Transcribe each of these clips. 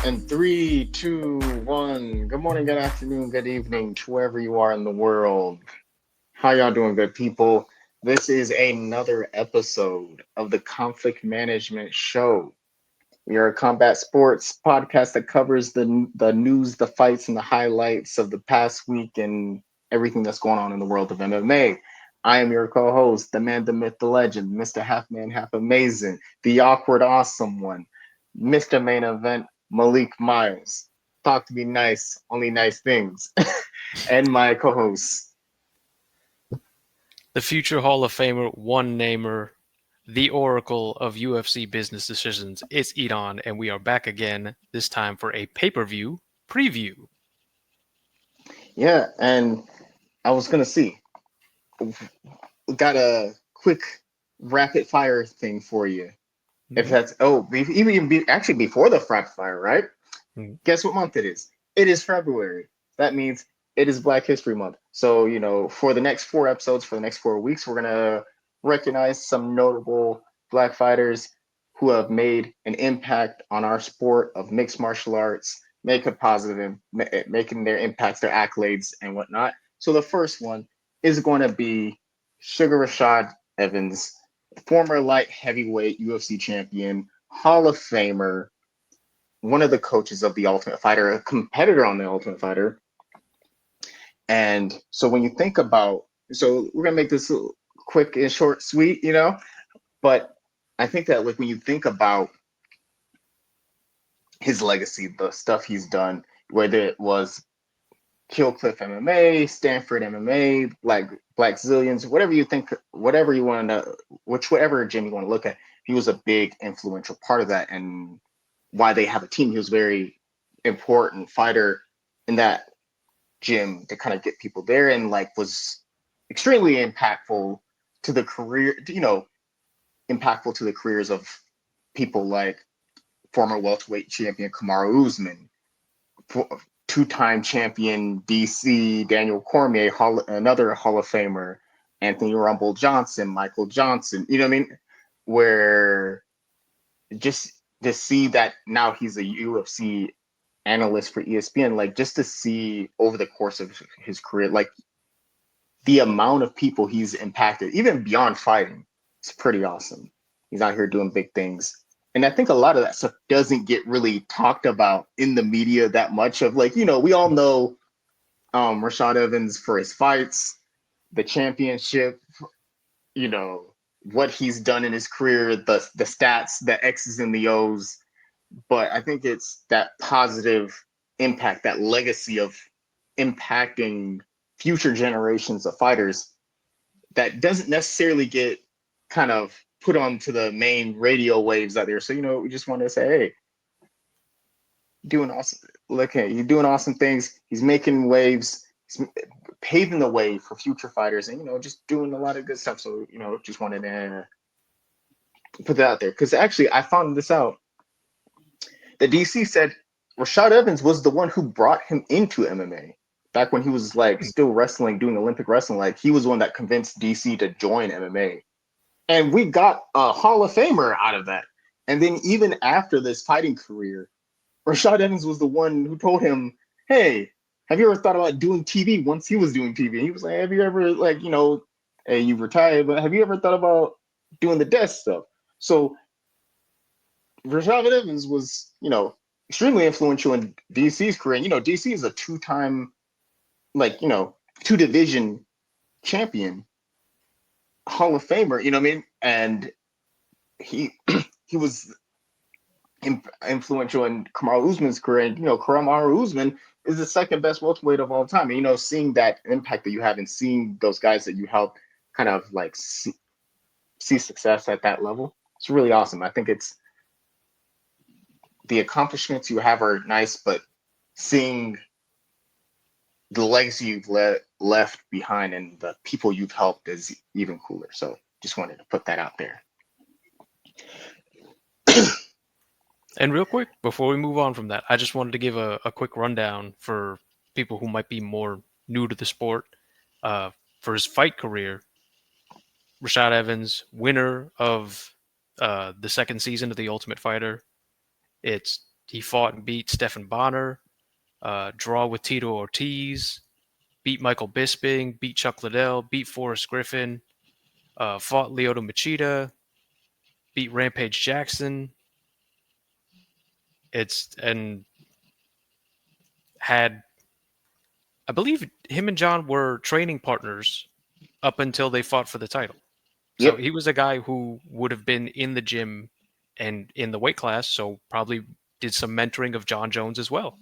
And three, two, one. Good morning, good afternoon, good evening to wherever you are in the world. How y'all doing, good people? This is another episode of the Conflict Management Show. We are a combat sports podcast that covers the news, the fights, and the highlights of the past week and everything that's going on in the world of MMA. I am your co-host, the man, the myth, the legend, Mr. Half Man, Half Amazing, the awkward, awesome one, Mr. Main Event, Malik Miles. Talk to me nice, only nice things. And my co-host. The future Hall of Famer, one namer, the oracle of UFC business decisions. It's Edon, and we are back again, this time for a pay per view preview. Yeah, and I was gonna see. Got a quick rapid fire thing for you. If Mhm. that's actually before the rapid fire, right? Mhm. Guess what month it is? It is February. That means it is Black History Month. So, for the next 4 episodes, for the next 4 weeks, we're going to recognize some notable Black fighters who have made an impact on our sport of mixed martial arts, make a positive, making their impacts, their accolades, and whatnot. So, the first one is going to be Sugar Rashad Evans, former light heavyweight UFC champion, Hall of Famer, one of the coaches of the Ultimate Fighter, a competitor on the Ultimate Fighter. And so when you think about, so we're gonna make this quick and short, sweet, but I think that like when you think about his legacy, the stuff he's done, whether it was Killcliff MMA, Stanford MMA, Black Zillions, whatever you think, whatever you want to, whatever gym you want to look at, he was a big influential part of that, and why they have a team. He was a very important fighter in that gym to kind of get people there, and like was extremely impactful to the career, impactful to the careers of people like former welterweight champion Kamaru Usman, two-time champion DC Daniel Cormier, another Hall of Famer, Anthony Rumble Johnson, Michael Johnson. You know what I mean? Where just to see that now he's a UFC analyst for ESPN, like just to see over the course of his career, like the amount of people he's impacted, even beyond fighting, it's pretty awesome. He's out here doing big things. And I think a lot of that stuff doesn't get really talked about in the media that much. Of like, we all know Rashad Evans for his fights, the championship, you know, what he's done in his career, the stats, the X's and the O's. But I think it's that positive impact, that legacy of impacting future generations of fighters that doesn't necessarily get kind of put onto the main radio waves out there. So, we just want to say, hey, doing awesome. Look at you doing awesome things. He's making waves. He's paving the way for future fighters, and just doing a lot of good stuff. So, just wanted to put that out there because actually, I found this out. The DC said Rashad Evans was the one who brought him into MMA back when he was like still wrestling, doing Olympic wrestling. Like he was the one that convinced DC to join MMA, and we got a Hall of Famer out of that. And then even after this fighting career, Rashad Evans was the one who told him, "Hey, have you ever thought about doing TV?" Once he was doing TV, and he was like, "Have you ever hey, you retired, but have you ever thought about doing the desk stuff?" So Rashad Evans was, extremely influential in DC's career. And, DC is a two-time, like, two division champion, Hall of Famer, you know what I mean? And he he was influential in Kamaru Usman's career. And, Kamaru Usman is the second best welterweight of all time. And, seeing that impact that you have and seeing those guys that you help kind of like see success at that level, it's really awesome. I think it's the accomplishments you have are nice, but seeing the legacy you've left behind and the people you've helped is even cooler. So just wanted to put that out there. And real quick, before we move on from that, I just wanted to give a quick rundown for people who might be more new to the sport. Uh, for his fight career, Rashad Evans, winner of the second season of The Ultimate Fighter. It's He fought and beat Stephan Bonner, draw with Tito Ortiz, beat Michael Bisping, beat Chuck Liddell, beat Forrest Griffin, fought Lyoto Machida, beat Rampage Jackson. And had, I believe, him and John were training partners up until they fought for the title. So Yep. he was a guy who would have been in the gym and in the weight class, so probably did some mentoring of John Jones as well.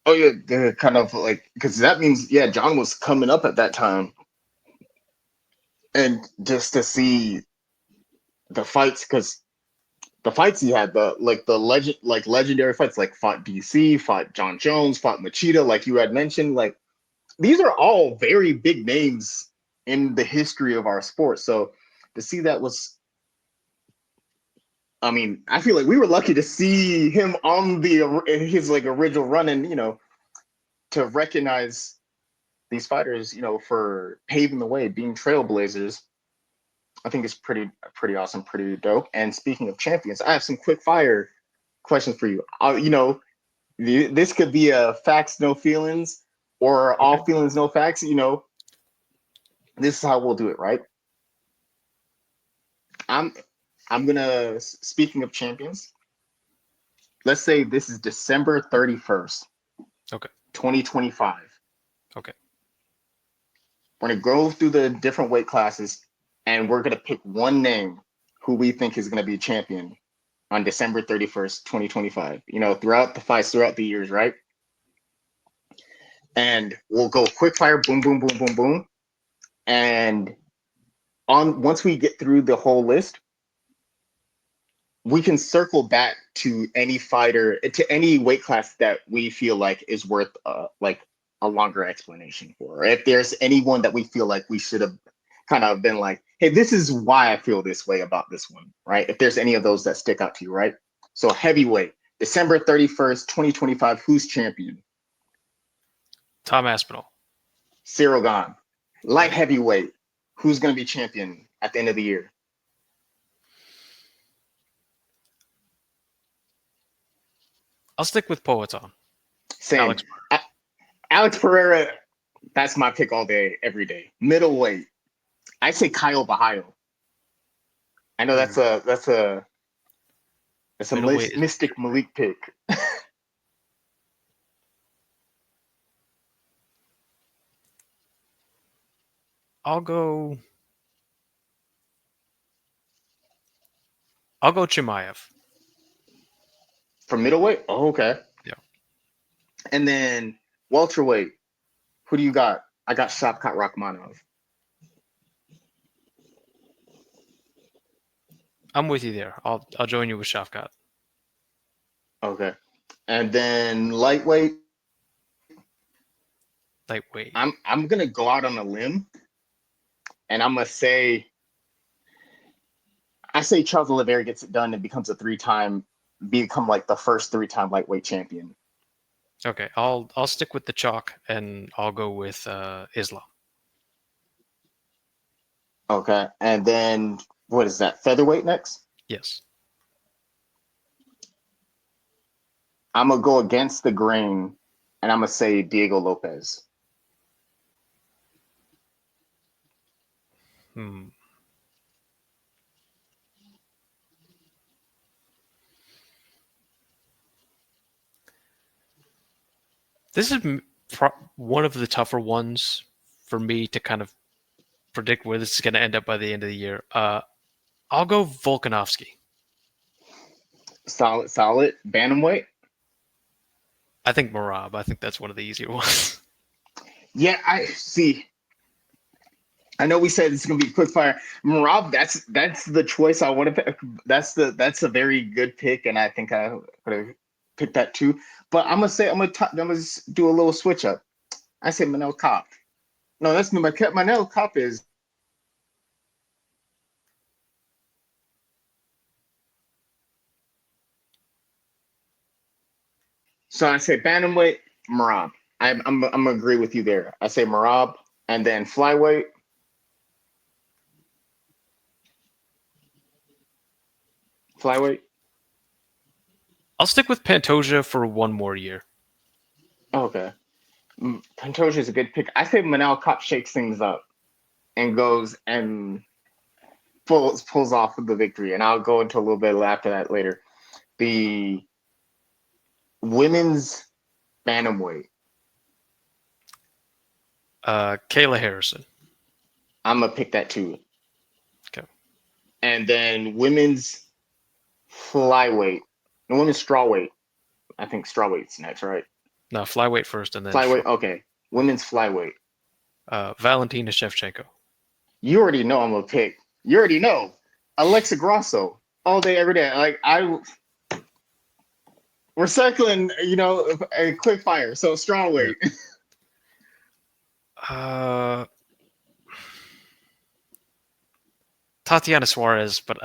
Oh yeah, the kind of like because that means yeah, John was coming up at that time, and just to see the fights because the fights he had the legend like legendary fights like fought DC, fought John Jones, fought Machida, like you had mentioned, like these are all very big names in the history of our sport. So to see that was, I mean, I feel like we were lucky to see him on the his like original run, and to recognize these fighters, for paving the way, being trailblazers. I think it's pretty awesome, pretty dope. And speaking of champions, I have some quick fire questions for you. This could be a facts no feelings or Okay. all feelings no facts. This is how we'll do it, right? I'm I'm gonna speaking of champions. Let's say this is December 31st, Okay. 2025. Okay. We're gonna go through the different weight classes, and we're gonna pick one name who we think is gonna be champion on December 31st, 2025. Throughout the fights, throughout the years, right? And we'll go quick fire, boom, boom, boom, boom, boom. And on once we get through the whole list, we can circle back to any fighter, to any weight class that we feel like is worth like a longer explanation for. Or if there's anyone that we feel like we should have kind of been like, hey, this is why I feel this way about this one, right? If there's any of those that stick out to you, right? So heavyweight, December 31st, 2025, who's champion? Tom Aspinall. Cyril Gane. Light Yep. heavyweight, who's going to be champion at the end of the year? I'll stick with Poetan. Same. Alex. Alex Pereira, that's my pick all day, every day. Middleweight, I say Kyle Bahayo. I know Ooh, that's a middleweight is. mystic Malik pick. I'll go. I'll go Chimaev. For middleweight, oh, okay. Yeah. And then welterweight, who do you got? I got Shavkat Rakhmonov. I'm with you there. I'll join you with Shafkat. Okay. And then lightweight, Lightweight. I'm gonna go out on a limb, and I'm gonna say I say Charles Oliveira gets it done and becomes become like the first 3-time lightweight champion. Okay. I'll stick with the chalk and I'll go with Islam. Okay. And then what is that? Featherweight next? Yes. I'm gonna go against the grain, and I'm gonna say Diego Lopez. Hmm. This is one of the tougher ones for me to kind of predict where this is going to end up by the end of the year. I'll go Volkanovski. Solid. Bantamweight. I think Marab. I think that's one of the easier ones. Yeah, I see. I know we said it's gonna be quick fire. Marab, that's the choice I want to pick. That's a very good pick, and I think I would have picked that too. But I'm gonna do a little switch up. I say Manel Cop. No, that's my Manel Cop is. So I say bantamweight, Marab. I'm gonna agree with you there. I say Marab, and then flyweight. Flyweight. I'll stick with Pantoja for one more year. Okay. Pantoja is a good pick. I say Manal Cop shakes things up and goes and pulls off the victory. And I'll go into a little bit after that later. The women's bantamweight. Kayla Harrison. I'm gonna pick that too. Okay. And then women's flyweight, the women's strawweight. I think strawweight's next, right? No, flyweight first, and then Flyweight. Okay, women's flyweight. Valentina Shevchenko. You already know I'm gonna pick. You already know Alexa Grasso all day, every day. Like we're circling, a quick fire. So strawweight. Yeah. Tatiana Suarez, but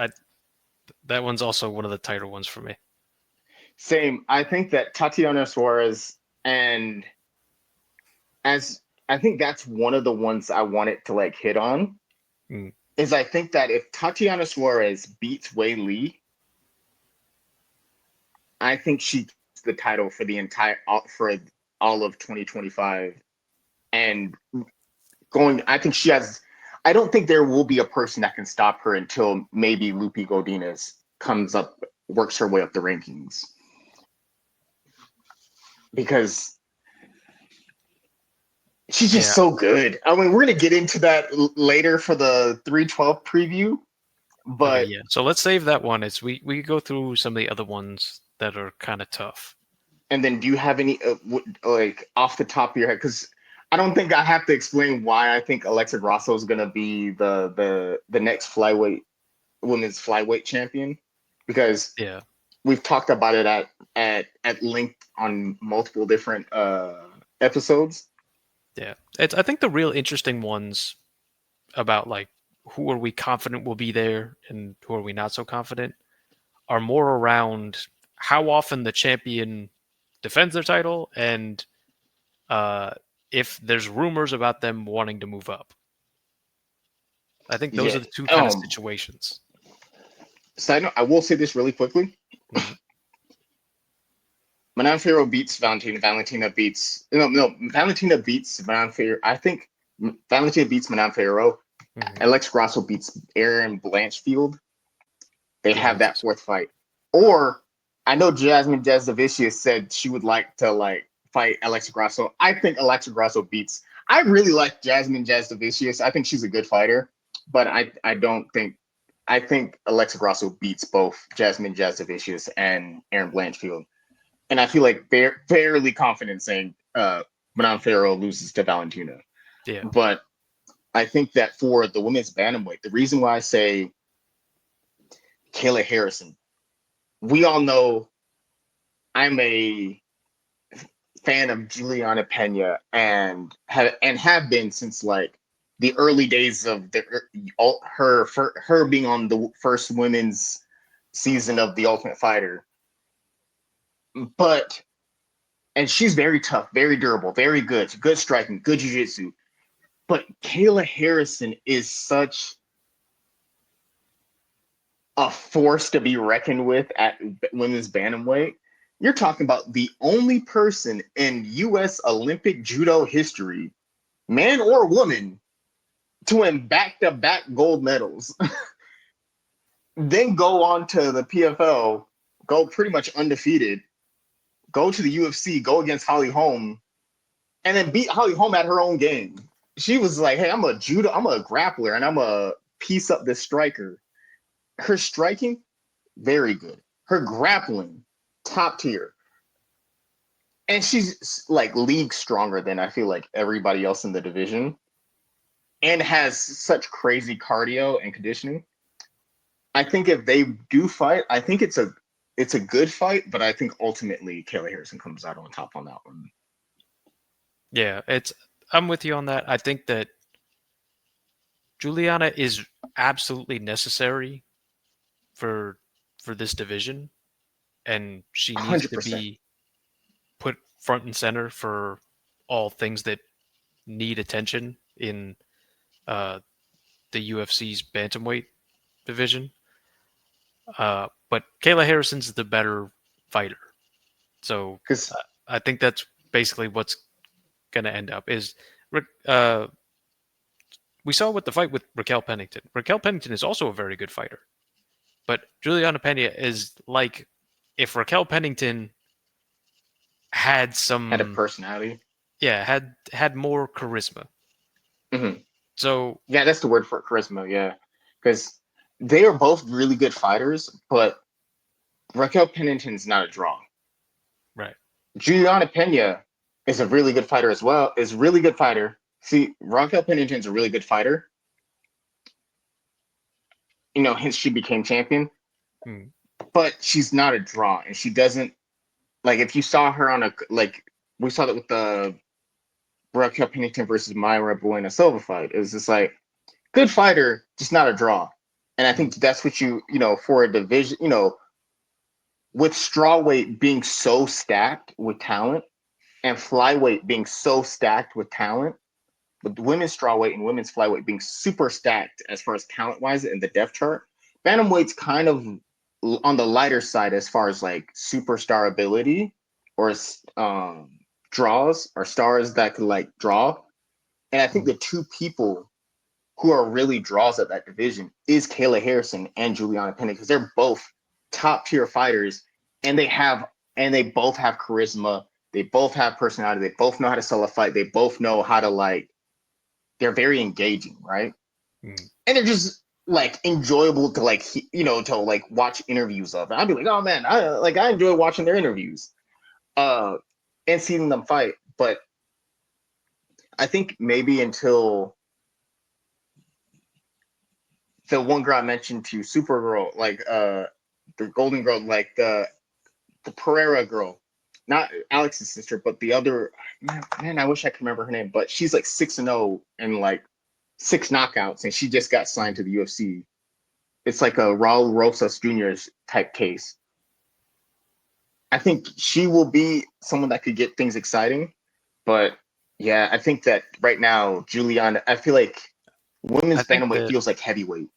that one's also one of the tighter ones for me. Same. I think that Tatiana Suarez, and as I think that's one of the ones I wanted to like hit on, is I think that if Tatiana Suarez beats Wei Li, I think she gets the title for the entire for all of 2025, and I think she has. I don't think there will be a person that can stop her until maybe Lupi Godinez comes up, works her way up the rankings. Because she's just so good. I mean, we're going to get into that later for the 312 preview. But okay, yeah. So let's save that one. We go through some of the other ones that are kind of tough. And then do you have any, like, off the top of your head? Because I don't think I have to explain why I think Alexa Grasso is going to be the next women's flyweight champion. Because we've talked about it at length on multiple different episodes. Yeah, I think the real interesting ones about like who are we confident will be there and who are we not so confident are more around how often the champion defends their title and if there's rumors about them wanting to move up. I think those are the two kind of situations. Side note, I will say this really quickly. Mm-hmm. Manon Ferro beats Valentina. Valentina beats Manon Ferro. I think Valentina beats Manon Ferro. Mm-hmm. Alex Grasso beats Erin Blanchfield. They have that fourth fight. Or I know Jasmine Jasdavicius said she would like to fight Alexa Grasso. I think Alexa Grasso beats. I really like Jasmine Jasdavicius. I think she's a good fighter, but I don't think. I think Alexa Grasso beats both Jasmine Jasdavicius and Erin Blanchfield. And I feel like fairly confident saying Manon Ferro loses to Valentina. Yeah. But I think that for the women's bantamweight, the reason why I say Kayla Harrison, we all know I'm a fan of Juliana Pena and have been since like the early days of her being on the first women's season of The Ultimate Fighter. And she's very tough, very durable, very good striking, good jiu-jitsu. But Kayla Harrison is such a force to be reckoned with at women's bantamweight. You're talking about the only person in U.S. Olympic judo history, man or woman, to win back-to-back gold medals. Then go on to the PFL, go pretty much undefeated, go to the UFC, go against Holly Holm, and then beat Holly Holm at her own game. She was like, hey, I'm a grappler, and I'm a piece up this striker. Her striking, very good. Her grappling, top tier. And she's like league stronger than I feel like everybody else in the division. And has such crazy cardio and conditioning. I think if they do fight, I think it's a good fight, but I think ultimately Kayla Harrison comes out on top on that one. Yeah, I'm with you on that. I think that Juliana is absolutely necessary for this division, and she needs 100%. to be put front and center for all things that need attention in the UFC's bantamweight division. But Kayla Harrison's the better fighter. So Because I think that's basically what's going to end up. We saw with the fight with Raquel Pennington. Raquel Pennington is also a very good fighter, but Juliana Pena is like if Raquel Pennington had had a some, personality. yeah, had more charisma. Hmm. So Yeah, that's the word for it, charisma. Yeah, because they are both really good fighters, but Raquel Pennington's not a draw. right. Juliana Pena is a really good fighter as well. Is a really good fighter. See, Raquel Pennington's a really good fighter. Hence she became champion. Hmm. But she's not a draw, and she doesn't like. If you saw her on a like, we saw that with the Raquel Pennington versus Myra Buena Silva fight. It was just like good fighter, just not a draw. And I think that's what for a division, with strawweight being so stacked with talent and flyweight being so stacked with talent, with women's strawweight and women's flyweight being super stacked as far as talent wise in the depth chart, bantamweight's kind of on the lighter side as far as like superstar ability or draws or stars that could like draw. And I think the two people who are really draws at that division is Kayla Harrison and Juliana Pena because they're both top tier fighters and they both have charisma. They both have personality. They both know how to sell a fight. They both know how to like. They're very engaging, right? Hmm. And they're just like enjoyable to like to like watch interviews of. And I'd be like, oh man, I enjoy watching their interviews, uh, and seeing them fight. But I think maybe until the one girl I mentioned to you, Supergirl, like the Golden Girl, like the Pereira girl, not Alex's sister, but the other man, I wish I could remember her name, but she's like 6-0 and like 6 knockouts, and she just got signed to the UFC. It's like a Raul Rosas Jr.'s type case. I think she will be someone that could get things exciting, but yeah, I think that right now, Juliana, I feel like I women's think bantamweight that feels like heavyweight,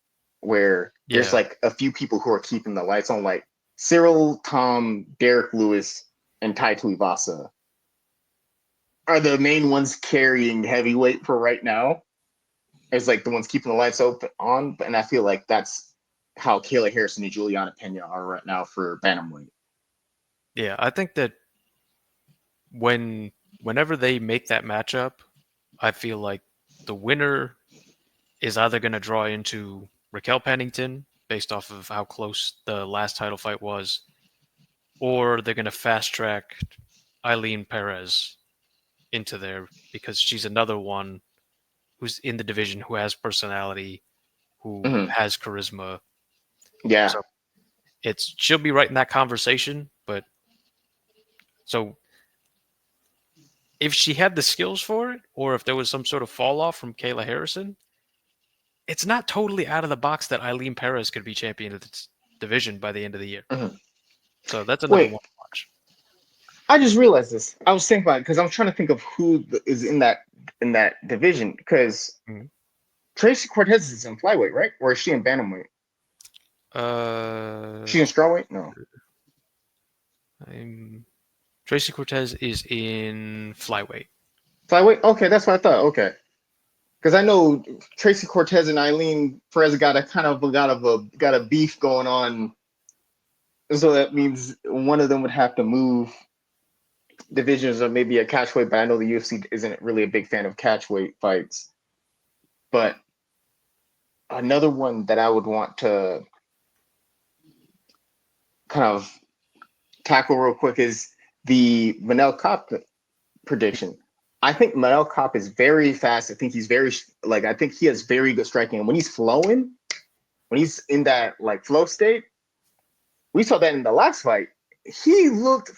where there's yeah, like a few people who are keeping the lights on, like Cyril, Tom, Derek Lewis, and Tai Tuivasa are the main ones carrying heavyweight for right now. It's like the ones keeping the lights open on, and I feel like that's how Kayla Harrison and Juliana Pena are right now for bantamweight. yeah, I think that whenever they make that matchup, I feel like the winner is either going to draw into Raquel Pennington based off of how close the last title fight was, or they're going to fast track Eileen Perez into there because she's another one who's in the division who has personality, who Mm-hmm. has charisma. Yeah, So she'll be right in that conversation. But so if she had the skills for it, or if there was some sort of fall off from Kayla Harrison, it's not totally out of the box that Eileen Perez could be champion of this division by the end of the year. mm-hmm. So that's another Wait, one to watch. I just realized this. I was thinking about it because I'm trying to think of who is in that division. Because Mhm. Tracy Cortez is in flyweight, right? Or is she in bantamweight? Uh, She in strawweight? No, I'm, Tracy Cortez is in flyweight. flyweight. Okay, that's what I thought. Okay, because I know Tracy Cortez and Eileen Perez got a kind of got a beef going on. So that means one of them would have to move divisions or maybe a catchweight. But I know the UFC isn't really a big fan of catchweight fights. But another one that I would want to kind of tackle real quick is the Manel Cop prediction. I think Manel Cop is very fast. I think he's very I think he has very good striking. And when he's flowing, when he's in that like flow state, we saw that in the last fight. He looked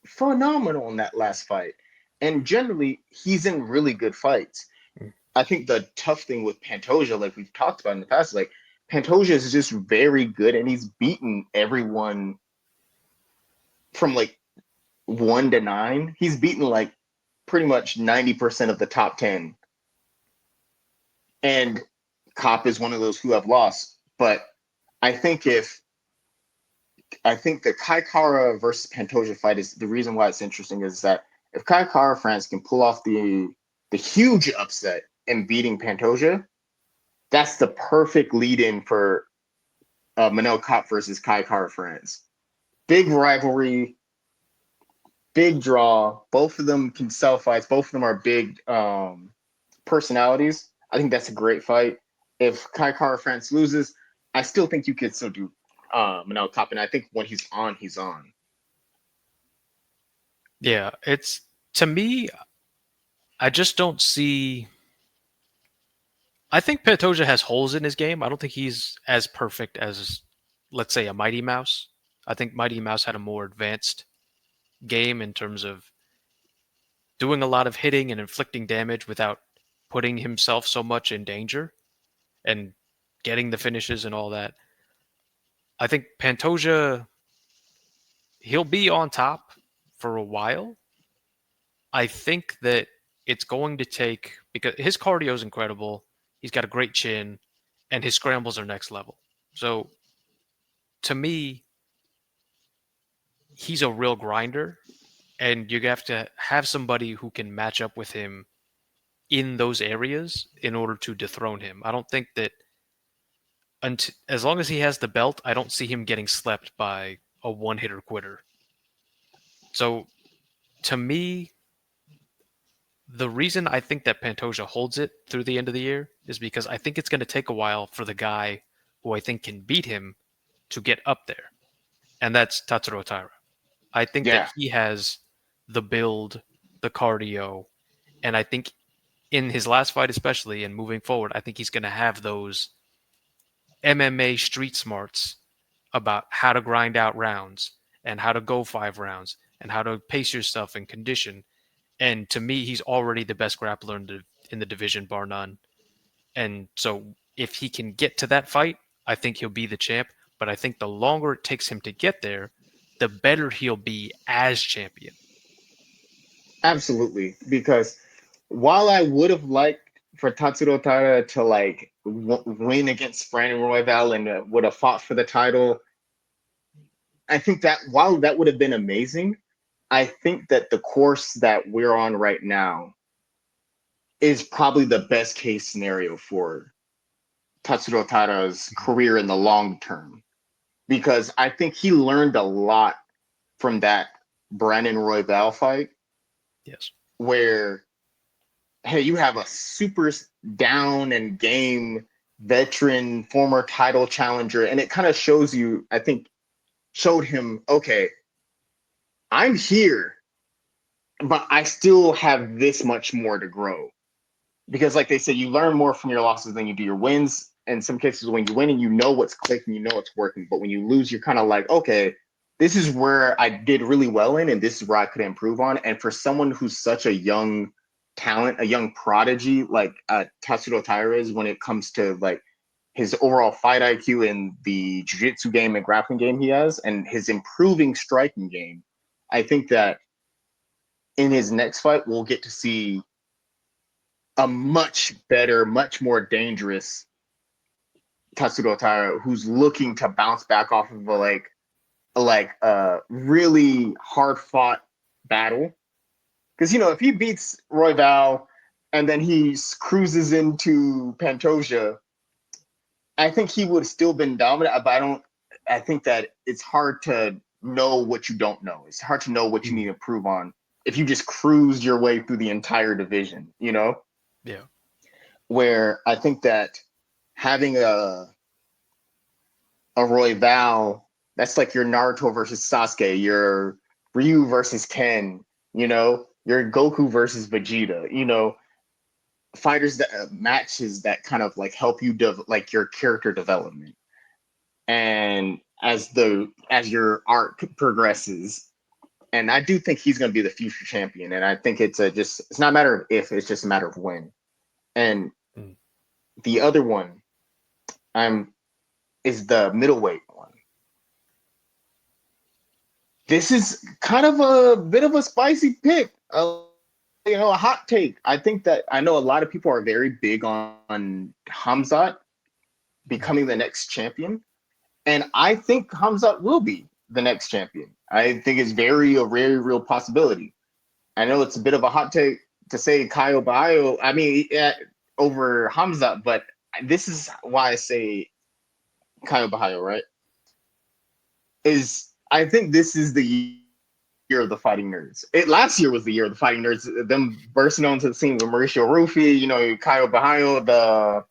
phenomenal in that last fight. And generally, he's in really good fights. I think the tough thing with Pantoja, like we've talked about in the past, like Pantoja is just very good and he's beaten everyone from like 1 to 9. He's beaten like pretty much 90% of the top 10. And Cop is one of those who have lost. But I think if I think the Kai Kara versus Pantoja fight is the reason why it's interesting is that if Kai Kara France can pull off the huge upset in beating Pantoja, that's the perfect lead-in for Manel Kape versus Kai Kara France. Big rivalry, big draw. Both of them can sell fights. Both of them are big personalities. I think that's a great fight. If Kai Kara France loses, I still think you could still do Manel Kape, and I think when he's on, he's on. Yeah, it's to me, I just don't see. I think Pantoja has holes in his game. I don't think he's as perfect as, let's say, a Mighty Mouse. I think Mighty Mouse had a more advanced game in terms of doing a lot of hitting and inflicting damage without putting himself so much in danger and getting the finishes and all that. I think Pantoja, he'll be on top for a while. I think that it's going to take, because his cardio is incredible. He's got a great chin, and his scrambles are next level. So to me, he's a real grinder, and you have to have somebody who can match up with him in those areas in order to dethrone him. I don't think that as long as he has the belt, I don't see him getting slept by a one hitter quitter. So to me, the reason I think that Pantoja holds it through the end of the year is because I think it's going to take a while for the guy who I think can beat him to get up there, and that's Tatsuro Taira. I think that Yeah, he has the build, the cardio, and I think in his last fight especially and moving forward, I think he's going to have those MMA street smarts about how to grind out rounds and how to go 5 rounds and how to pace yourself and condition. And to me, he's already the best grappler in the division, bar none. And so if he can get to that fight, I think he'll be the champ. But I think the longer it takes him to get there, the better he'll be as champion. absolutely. Because while I would have liked for Tatsuro Taira to like win against Brandon Royval and would have fought for the title, I think that while that would have been amazing, I think that the course that we're on right now is probably the best case scenario for Tatsuro Taira's career in the long term. Because I think he learned a lot from that Brandon Royval fight, Yes. where hey, you have a super down and game veteran, former title challenger, and it kind of shows you, I think, showed him, okay, I'm here, but I still have this much more to grow. Because, like they say, you learn more from your losses than you do your wins. In some cases, when you win and you know what's clicking, you know what's working. But when you lose, you're kind of like, okay, this is where I did really well in, and this is where I could improve on. And for someone who's such a young talent, a young prodigy like Tatsuro Taira is when it comes to like his overall fight IQ and the jiu-jitsu game and grappling game he has, and his improving striking game, I think that in his next fight, we'll get to see a much better, much more dangerous Tatsuro Taira who's looking to bounce back off of a really hard fought battle. Because if he beats Royval and then he cruises into Pantoja, I think he would have still been dominant. But I think that it's hard to know what you don't know. It's hard to know what you need to improve on if you just cruise your way through the entire division. Yeah. Where I think that having a Royval, that's like your Naruto versus Sasuke, your Ryu versus Ken, your Goku versus Vegeta, fighters that matches that kind of like help you like your character development. And as your arc progresses, and I do think he's going to be the future champion. And I think it's not a matter of if, it's just a matter of when. And the other one is the middleweight one. This is kind of a bit of a spicy pick, a hot take. I think that I know a lot of people are very big on Hamzat becoming the next champion, and I think Hamzat will be the next champion. I think it's a very real possibility. I know it's a bit of a hot take to say Kyle Bio. I mean, over Hamza, but this is why I say Kyle Bahio, right? I think this is the year of the Fighting Nerds. Last year was the year of the Fighting Nerds. Them bursting onto the scene with Mauricio Rufy, Kyle Bahio.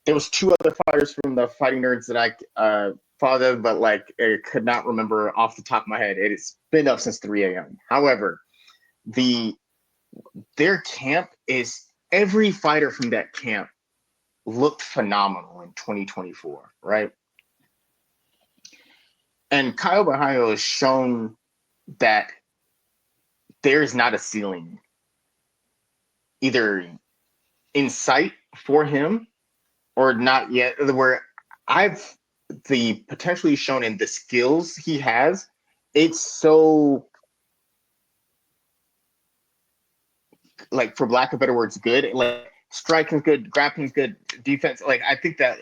There was two other fighters from the Fighting Nerds that I followed, but like I could not remember off the top of my head. It's been up since 3 a.m. However, their camp is every fighter from that camp looked phenomenal in 2024, right? And Kyle Bahio has shown that there's not a ceiling either in sight for him or not yet, where I've the potentially shown in the skills he has. It's so, like, for lack of better words, good. Like, striking's good, grappling's good, defense. Like, I think that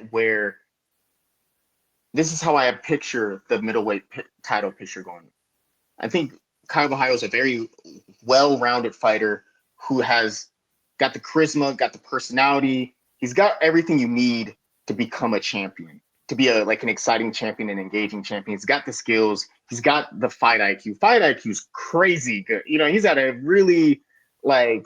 this is how I picture the middleweight title picture going. I think Kyle Bahio is a very well-rounded fighter who has got the charisma, got the personality. He's got everything you need to become a champion, to be an exciting champion, an engaging champion. He's got the skills. He's got the fight IQ. Fight IQ is crazy good. He's at a really, I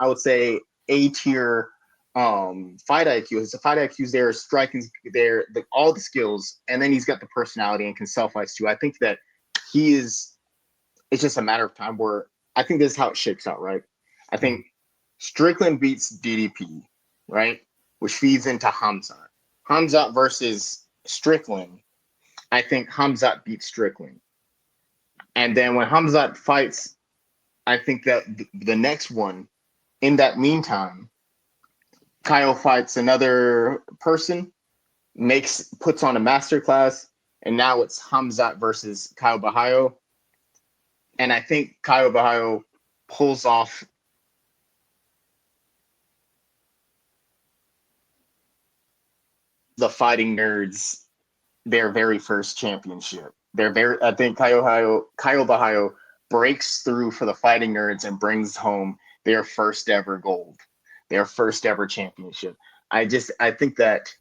would say, A-tier fight IQ. His fight IQ's there, striking's there, all the skills, and then he's got the personality and can self-ice too. I think that it's just a matter of time where I think this is how it shakes out, right? I think Strickland beats DDP, right? Which feeds into Hamzat. Hamzat versus Strickland. I think Hamzat beats Strickland. And then when Hamzat fights, I think that the next one, in that meantime, Kyle fights another person, puts on a masterclass, and now it's Hamzat versus Kyle Bahio. And I think Kyle Bahio pulls off the Fighting Nerds their very first championship. I think Kyle Bahio breaks through for the Fighting Nerds and brings home their first ever gold, their first ever championship. I think that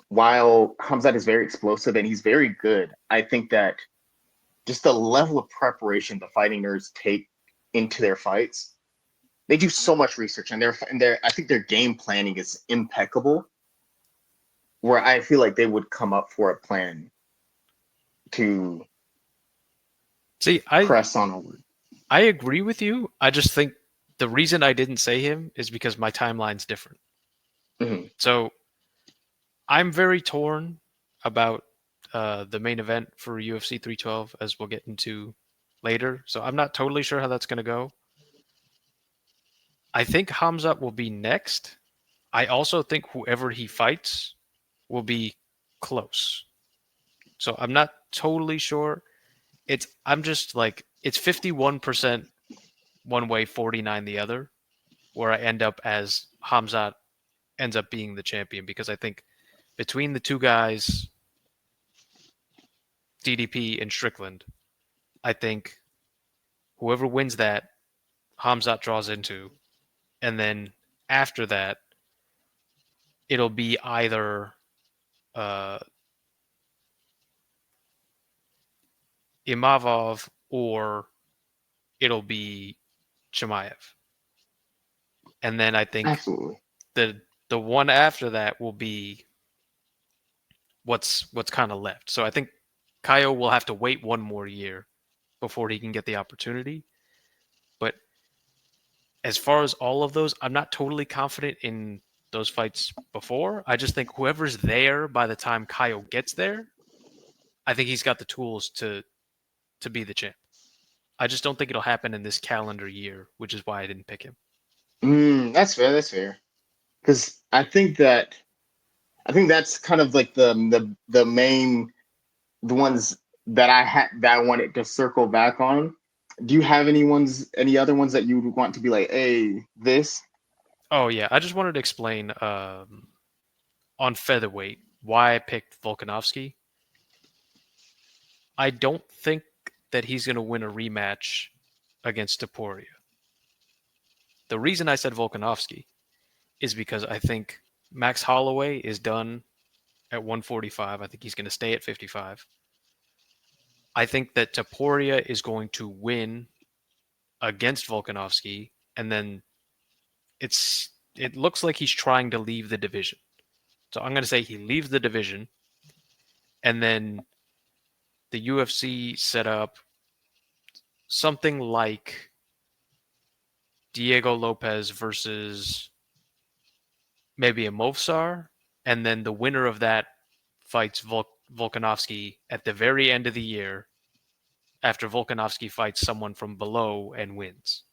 while Hamzat is very explosive and he's very good, I think that just the level of preparation the Fighting Nerds take into their fights, they do so much research, and I think their game planning is impeccable, where I feel like they would come up for a plan to press onward. I agree with you. I just think the reason I didn't say him is because my timeline's different. Mm-hmm. So I'm very torn about the main event for UFC 312, as we'll get into later. So I'm not totally sure how that's going to go. I think Hamzat will be next. I also think whoever he fights will be close. So I'm not totally sure. I'm just like, it's 51% one way, 49 the other, where I end up as Hamzat ends up being the champion, because I think between the two guys, DDP and Strickland, I think whoever wins that, Hamzat draws into, and then after that, it'll be either Imavov or it'll be Chimaev. And then I think Absolutely. the one after that will be what's kind of left. So I think Kaio will have to wait one more year before he can get the opportunity. But as far as all of those, I'm not totally confident in those fights before. I just think whoever's there by the time Kaio gets there, I think he's got the tools to be the champ. I just don't think it'll happen in this calendar year, which is why I didn't pick him. That's fair. That's fair. Because I think that's kind of like the ones that I wanted to circle back on. Do you have any other ones that you would want to be like, hey, this? Oh yeah, I just wanted to explain on featherweight why I picked Volkanovski. I don't think that he's going to win a rematch against Taporia. The reason I said Volkanovski is because I think Max Holloway is done at 145. I think he's going to stay at 55. I think that Taporia is going to win against Volkanovski, and then it looks like he's trying to leave the division. So I'm going to say he leaves the division, and then the UFC set up something like Diego Lopez versus maybe a Movsar, and then the winner of that fights Volkanovski at the very end of the year after Volkanovski fights someone from below and wins.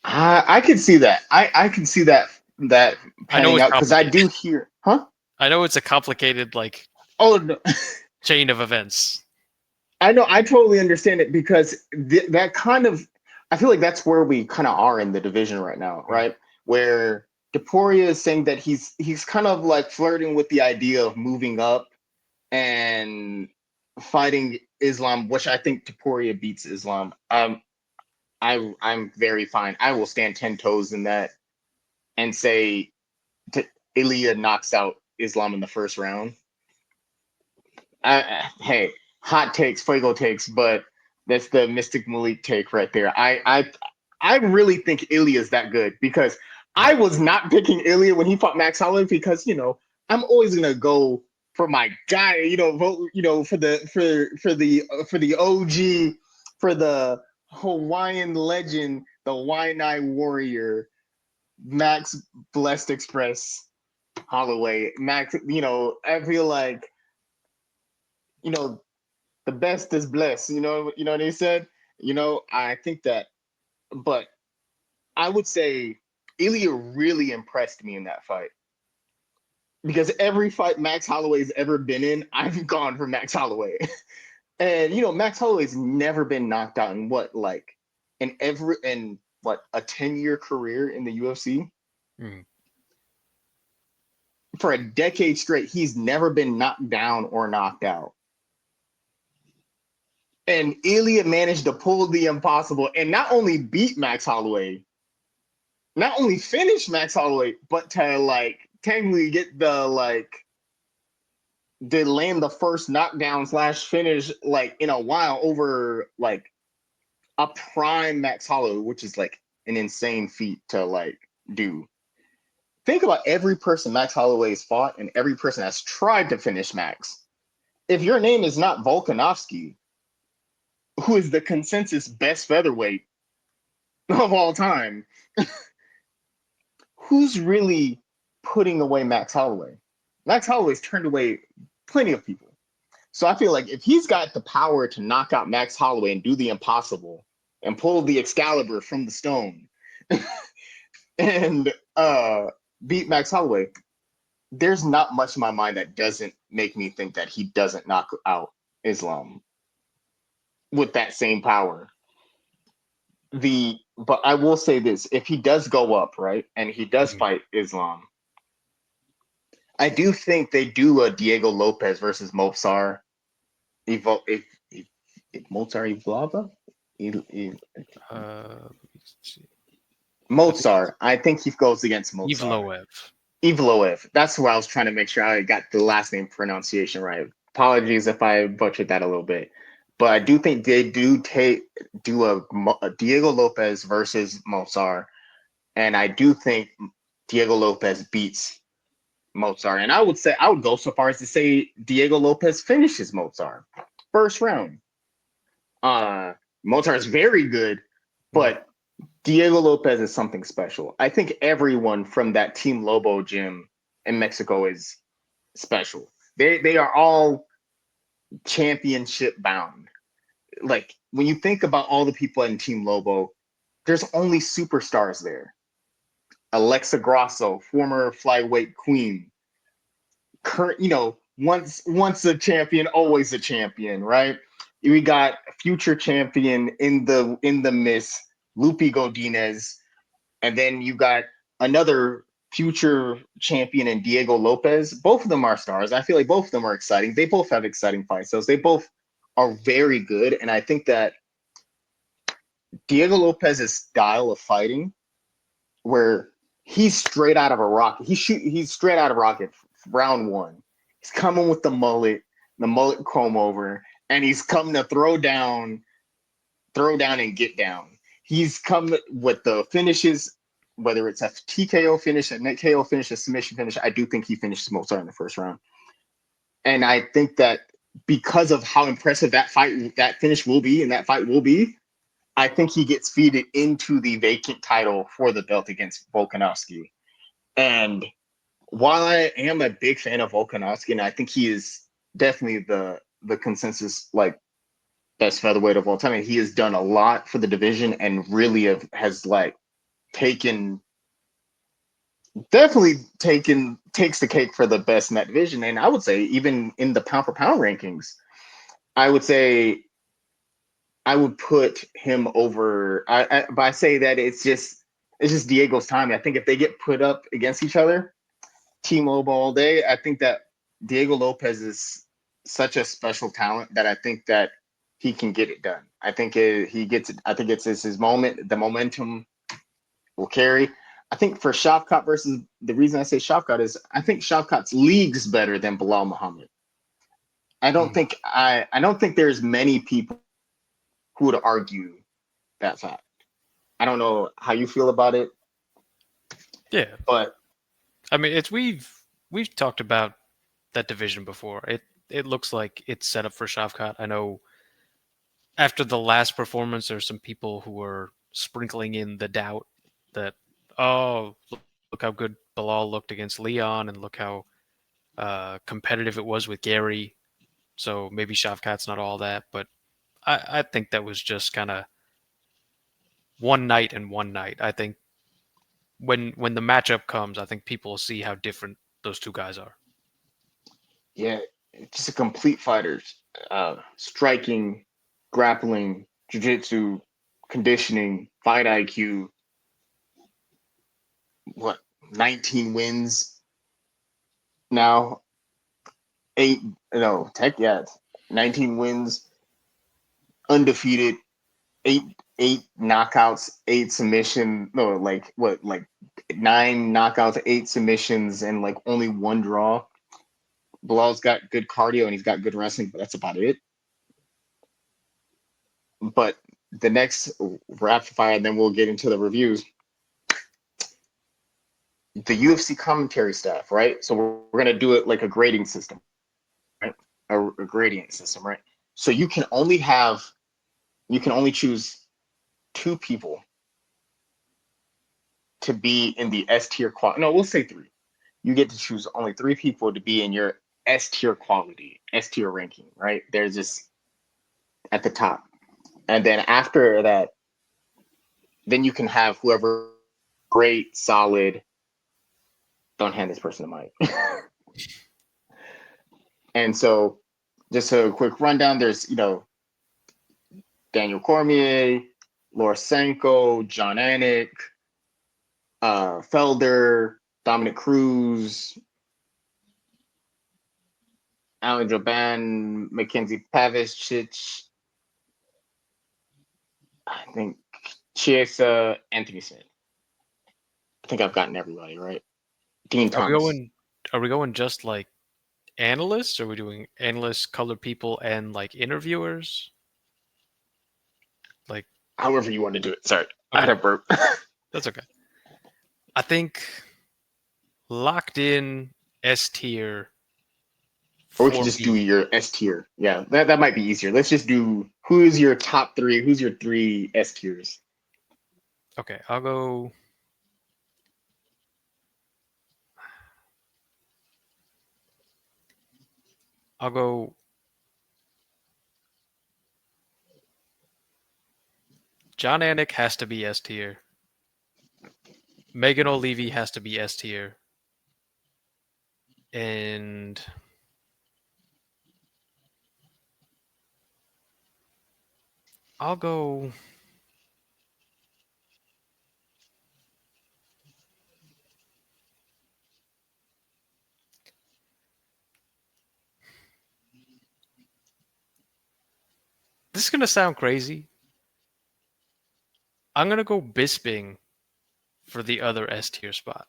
I can see that. I can see that I know panning it's out because I complicated. do hear, huh? I know it's a complicated Oh no, chain of events. I know. I totally understand it because that kind of, I feel like that's where we kind of are in the division right now, right? Where Deporia is saying that he's kind of like flirting with the idea of moving up and fighting Islam, which I think Taporia beats Islam. I'm very fine. I will stand 10 toes in that and say Ilya knocks out Islam in the first round. Hey, hot takes, fuego takes, but that's the Mystic Malik take right there. I really think Ilya is that good because I was not picking Ilya when he fought Max Holloway because I'm always gonna go for my guy, vote, for the OG, for the Hawaiian legend, the Waianae warrior, Max Blessed Express Holloway. Max, I feel like, you know, the best is blessed. You know what he said. I think that, but I would say Ilya really impressed me in that fight because every fight Max Holloway's ever been in, I've gone for Max Holloway. And Max Holloway's never been knocked out in what a 10-year career in the UFC. Mm. For a decade straight, he's never been knocked down or knocked out. And Ilya managed to pull the impossible and not only beat Max Holloway, not only finish Max Holloway, but to technically get to land the first knockdown slash finish in a while over a prime Max Holloway, which is an insane feat to do. Think about every person Max Holloway has fought and every person has tried to finish Max. If your name is not Volkanovski, who is the consensus best featherweight of all time, who's really putting away Max Holloway? Max Holloway's turned away plenty of people. So I feel like if he's got the power to knock out Max Holloway and do the impossible and pull the Excalibur from the stone and beat Max Holloway, there's not much in my mind that doesn't make me think that he doesn't knock out Islam with that same power. But I will say this: if he does go up, right, and he does fight Islam, I do think they do a Diego Lopez versus Mozart. If Mozart Evolava? Mozart. I think he goes against Mozart. Evloev. That's who I was trying to make sure I got the last name pronunciation right. Apologies if I butchered that a little bit. But I do think they do a Diego Lopez versus Mozart. And I do think Diego Lopez beats Mozart. And I would go so far as to say Diego Lopez finishes Mozart. First round. Mozart's very good, but Diego Lopez is something special. I think everyone from that Team Lobo gym in Mexico is special. They are all championship bound. Like when you think about all the people in Team Lobo, there's only superstars there. Alexa Grasso, former flyweight queen. Current, once a champion, always a champion, right? We got future champion in the Miss Lupi Godinez, and then you got another future champion and Diego Lopez. Both of them are stars. I feel like both of them are exciting. They both have exciting fight styles. They both are very good, and I think that Diego Lopez's style of fighting, where he's straight out of a rocket. He's straight out of rocket. Round one, he's coming with the mullet comb over, and he's coming to throw down and get down. He's come with the finishes, whether it's a TKO finish, a net KO finish, a submission finish. I do think he finished Mozart in the first round. And I think that because of how impressive that finish will be, and that fight will be, I think he gets feeded into the vacant title for the belt against Volkanovski. And while I am a big fan of Volkanovski, and I think he is definitely the consensus like best featherweight of all time, and he has done a lot for the division and really has like taken definitely taken takes the cake for the best in that division. And I would say even in the pound for pound rankings, I would say I would put him over. But I say that it's just Diego's time. I think if they get put up against each other, T-Mobile all day, I think that Diego Lopez is such a special talent that I think that he can get it done. I think he gets it. I think it's his moment. The momentum will carry. I think for Shavkat versus the reason I say Shavkat is I think Shavkat's league's better than Bilal Muhammad. I don't think there's many people who would argue that fact. I don't know how you feel about it, Yeah, but I mean, it's we've talked about that division before. It looks like it's set up for Shavkat. I know after the last performance, there's some people who were sprinkling in the doubt that, oh, look how good Bilal looked against Leon, and look how competitive it was with Gary. So maybe Shavkat's not all that, but I think that was just kind of one night and one night. I think when the matchup comes, I think people will see how different those two guys are. yeah, just a complete fighter. Striking, grappling, jiu-jitsu, conditioning, fight IQ. What 19 wins now? Eight no tech yeah, 19 wins, undefeated, eight knockouts, eight submission. No, like what like nine knockouts, eight submissions, and like only one draw. Bilal's got good cardio and he's got good wrestling, but that's about it. But the next rapid fire, and then we'll get into the reviews. The UFC commentary staff, right? So we're gonna do it like a grading system, right? A gradient system, right? So you can only choose two people to be in the S tier quality. No, we'll say three. You get to choose only three people to be in your S tier quality, S tier ranking, right? They're just at the top. And then after that, then you can have whoever great, solid. Don't hand this person the mic. And so, just a quick rundown. There's Daniel Cormier, Lorosenko, John Anik, Felder, Dominic Cruz, Alan Joban, Mackenzie Pavicic, I think Chiesa, Anthony Smith. I think I've gotten everybody right. Dean Are we Thomas. going? Are we going just like analysts? Are we doing analysts, colored people, and like interviewers? Like, However you want to do it. Sorry, I had okay, a burp. that's okay. I think locked in S tier Or we could for just do me. your S tier. Yeah, that might be easier. Let's just do who's your top three. Who's your three S tiers? Okay, I'll go. I'll go. John Anik has to be S tier. Megan O'Leary has to be S tier, and I'll go. This is gonna sound crazy. I'm gonna go Bisping for the other S tier spot.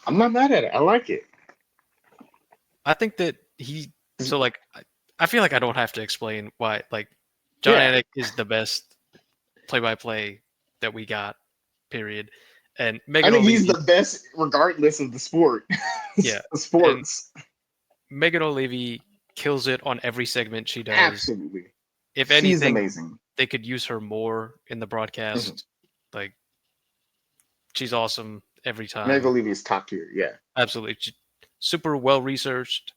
I'm not mad at it. I like it. I think that he so like I feel like I don't have to explain why like John Yeah, Anik is the best play-by-play that we got, period. And I Megan think he's O'Leary, the best regardless of the sport. yeah, and Sports. Megan O'Leary kills it on every segment she does. Absolutely. If She's anything, amazing. they could use her more in the Mm-hmm. broadcast. Like she's awesome every Meg time. Olivia's top tier. Yeah. Absolutely. Super well researched.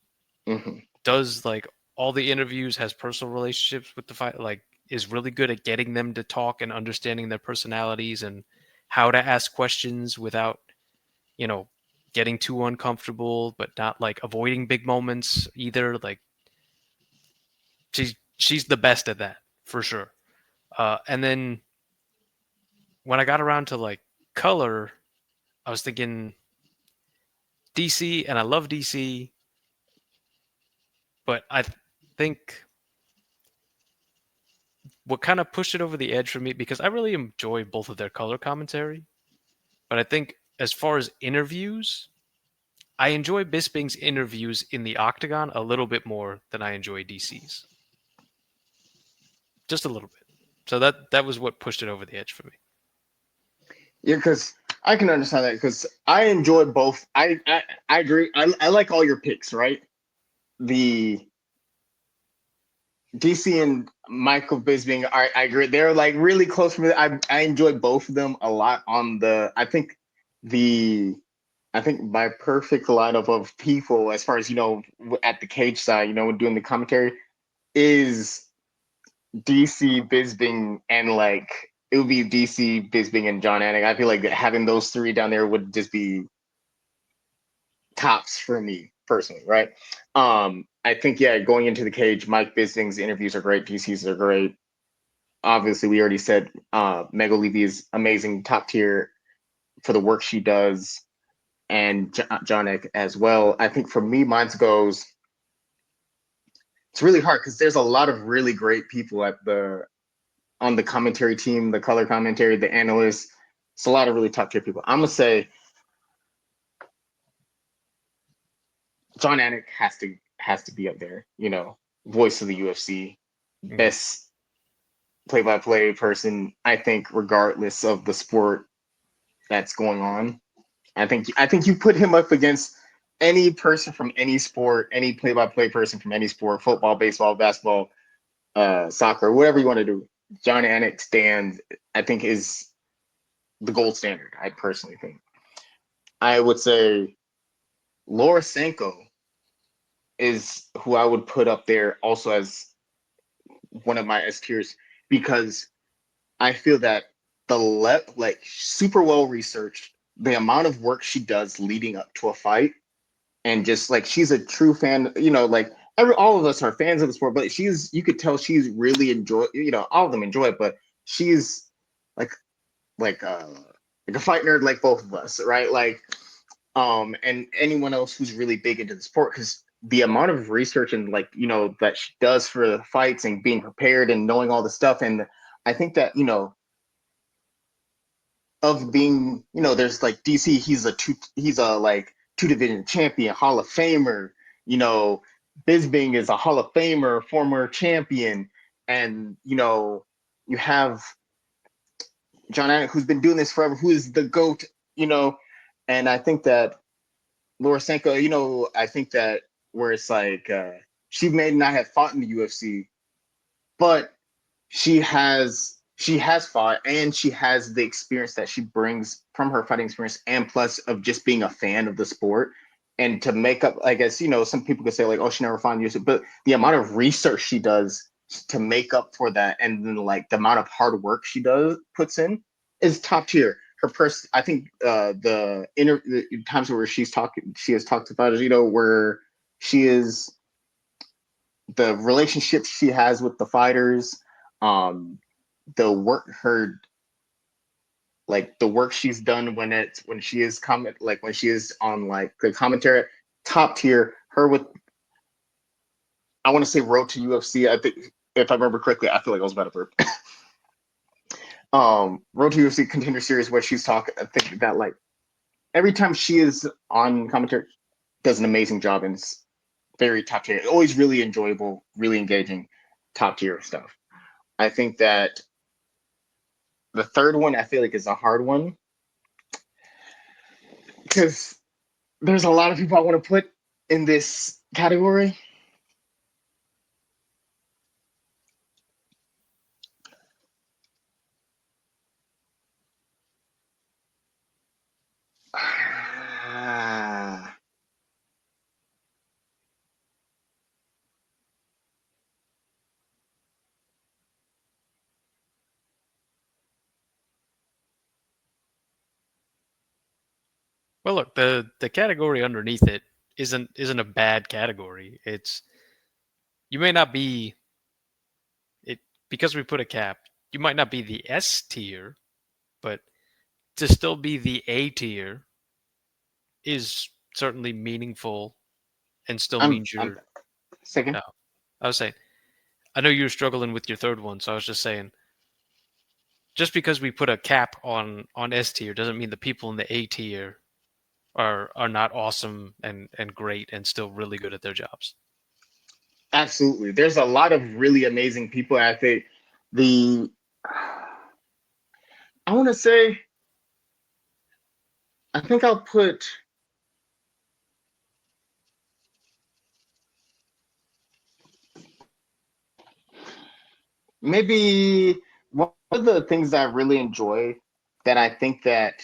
Mm-hmm. Does like all the interviews, has personal relationships with the fight, like is really good at getting them to talk and understanding their personalities and how to ask questions without, you know, getting too uncomfortable, but not like avoiding big moments either. Like she's the best at that for sure. And then when I got around to like color, I was thinking DC, and I love DC, but I think what kind of pushed it over the edge for me, because I really enjoy both of their color commentary, but I think as far as interviews, I enjoy Bisping's interviews in the octagon a little bit more than I enjoy DC's, just a little bit. So that was what pushed it over the edge for me. Yeah, because I can understand that because I enjoy both. I agree. I like all your picks, right? The DC and Michael Bisping, I agree. They're like really close for me. I enjoy both of them a lot. On the, the I think my perfect lineup of people, as far as at the cage side, doing the commentary, is DC Bisbing and like it would be DC Bisbing and John Anik. I feel like having those three down there would just be tops for me personally, right? I think yeah, going into the cage, Mike Bisping's interviews are great, DC's are great. Obviously, we already said Mega Levy is amazing, top tier for the work she does, and John Anik as well. I think for me, mine's goes. It's really hard because there's a lot of really great people at the on the commentary team, the color commentary, the analysts. It's a lot of really top tier people. I'm gonna say John Anik has to be up there. Voice of the UFC, Mhm. best play-by-play person. I think regardless of the sport that's going on, I think you put him up against any person from any sport, any play-by-play person from any sport, football, baseball, basketball, soccer, whatever you want to do. John Anik stands, I think, is the gold standard. I personally think. I would say Laura Sanko is who I would put up there also as one of my S tiers because I feel that like super well researched, the amount of work she does leading up to a fight, and just like she's a true fan. Like all of us are fans of the sport, but you could tell she's really enjoy. All of them enjoy it, but she's like like uh like a fight nerd, like both of us, right? Like and anyone else who's really big into the sport because the amount of research and like that she does for the fights and being prepared and knowing all the stuff. And I think that of being there's like DC, he's a like two division champion, Hall of Famer. you know Bisbing is a Hall of Famer, former champion. And you have John Anik, who's been doing this forever, who is the GOAT. you know and I think that Lorosenko, I think that where it's like she may not have fought in the UFC, but she has fought and she has the experience that she brings from her fighting experience and plus of just being a fan of the sport. And to make up, I guess, some people could say like, oh, she never fought in the UFC, but the amount of research she does to make up for that and then like the amount of hard work she puts in is top tier. Her person, I think the times where she has talked about it, where she is the relationships she has with the fighters, um, the work her like the work she's done when she is when she is on like the commentary, top tier. Her with I want to say Road to UFC. I think if I remember correctly, I feel like I was about to burp. Road to UFC Contender Series where she's talking. I think that like every time she is on commentary, does an amazing job and it's very top tier. Always really enjoyable, really engaging, top tier stuff. I think that the third one I feel like is a hard one because there's a lot of people I want to put in this category. Well, look, the category underneath it isn't a bad category. It's you may not be it because we put a cap. You might not be the S tier, but to still be the A tier is certainly meaningful and still means I'm you're. second. No, I was saying I know you were struggling with your third one, so I was just saying just because we put a cap on S tier doesn't mean the people in the A tier are not awesome and great and still really good at their jobs. Absolutely. There's a lot of really amazing people. I think the I want to say I think I'll put maybe one of the things that I really enjoy that I think that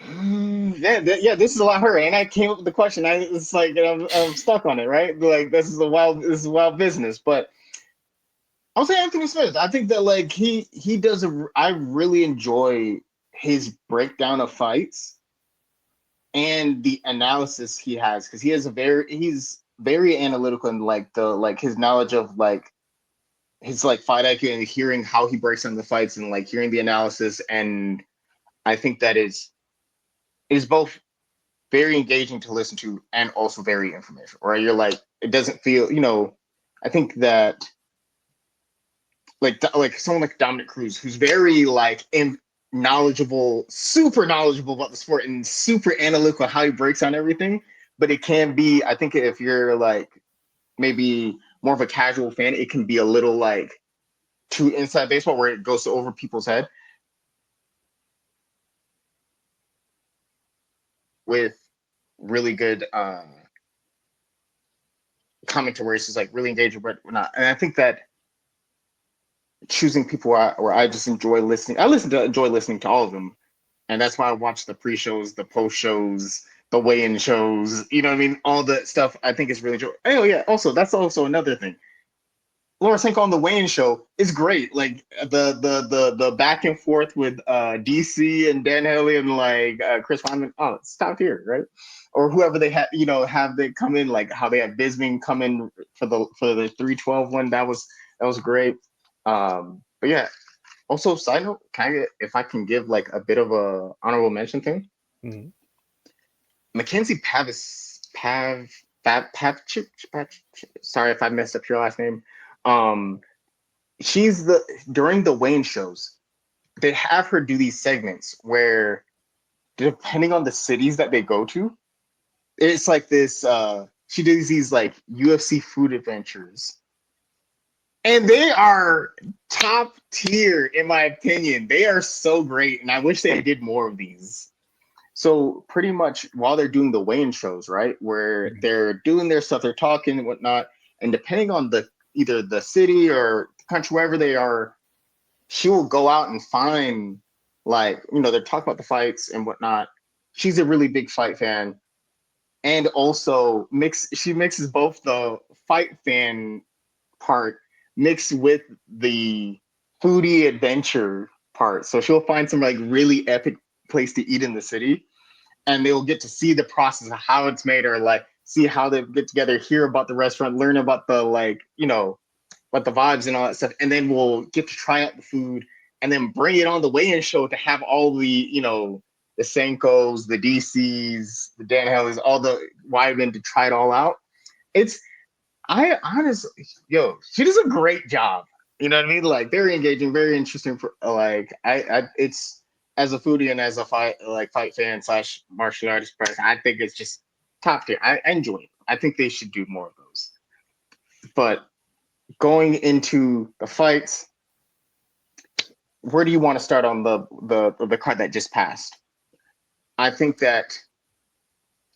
yeah, this is a lot harder. And I came up with the question. It's like I'm stuck on it, right? Like this is wild business. But I'll say Anthony Smith. I think that like he does I really enjoy his breakdown of fights and the analysis he has because he's very analytical and like the like his knowledge of like his like fight IQ and hearing how he breaks down the fights and like hearing the analysis and I think that is both very engaging to listen to and also very informational. Right, you're like it doesn't feel I think that like someone like Dominic Cruz who's very like knowledgeable, super knowledgeable about the sport and super analytical how he breaks down everything. But it can be, I think, if you're like maybe more of a casual fan, it can be a little like too inside baseball where it goes over people's head with really good commentary where it's just like really engaging, but not. And I think that choosing people where I just enjoy listening, enjoy listening to all of them, and that's why I watch the pre-shows, the post-shows, the weigh-in shows. You know what I mean? All the stuff I think is really enjoyable. Oh yeah, also that's also another thing. Laura Senko on the weigh-in show is great. Like the back and forth with DC and Dan Haley and like Chris Weidman. Oh, stop here, right? Or whoever they have, have they come in like how they have Bisbing come in for the 312 one. That was great. But yeah. Also, side note, if I can give like a bit of a honorable mention thing, Mm-hmm. Mackenzie Pav, sorry if I messed up your last name. Um, she's during the Wayne shows, they have her do these segments where, depending on the cities that they go to, it's like this. She does these like UFC food adventures, and they are top tier in my opinion. They are so great, and I wish they did more of these. So pretty much while they're doing the weigh-in shows, right, where they're doing their stuff, they're talking and whatnot, and depending on either the city or the country, wherever they are, she will go out and find like they're talking about the fights and whatnot. She's a really big fight fan, and also she mixes both the fight fan part mixed with the foodie adventure part. So she'll find some like really epic place to eat in the city and they'll get to see the process of how it's made or like see how they get together, hear about the restaurant, learn about the like, what the vibes and all that stuff. And then we'll get to try out the food and then bring it on the weigh-in show to have all the, the Senkos, the DCs, the Dan Hellers, all the Weidman to try it all out. It's I honestly, yo, she does a great job. You know what I mean? Like very engaging, very interesting. For like, it's as a foodie and as a fight fan slash martial artist person, I think it's just top tier. I enjoy it. I think they should do more of those. But going into the fights, where do you want to start on the card that just passed? I think that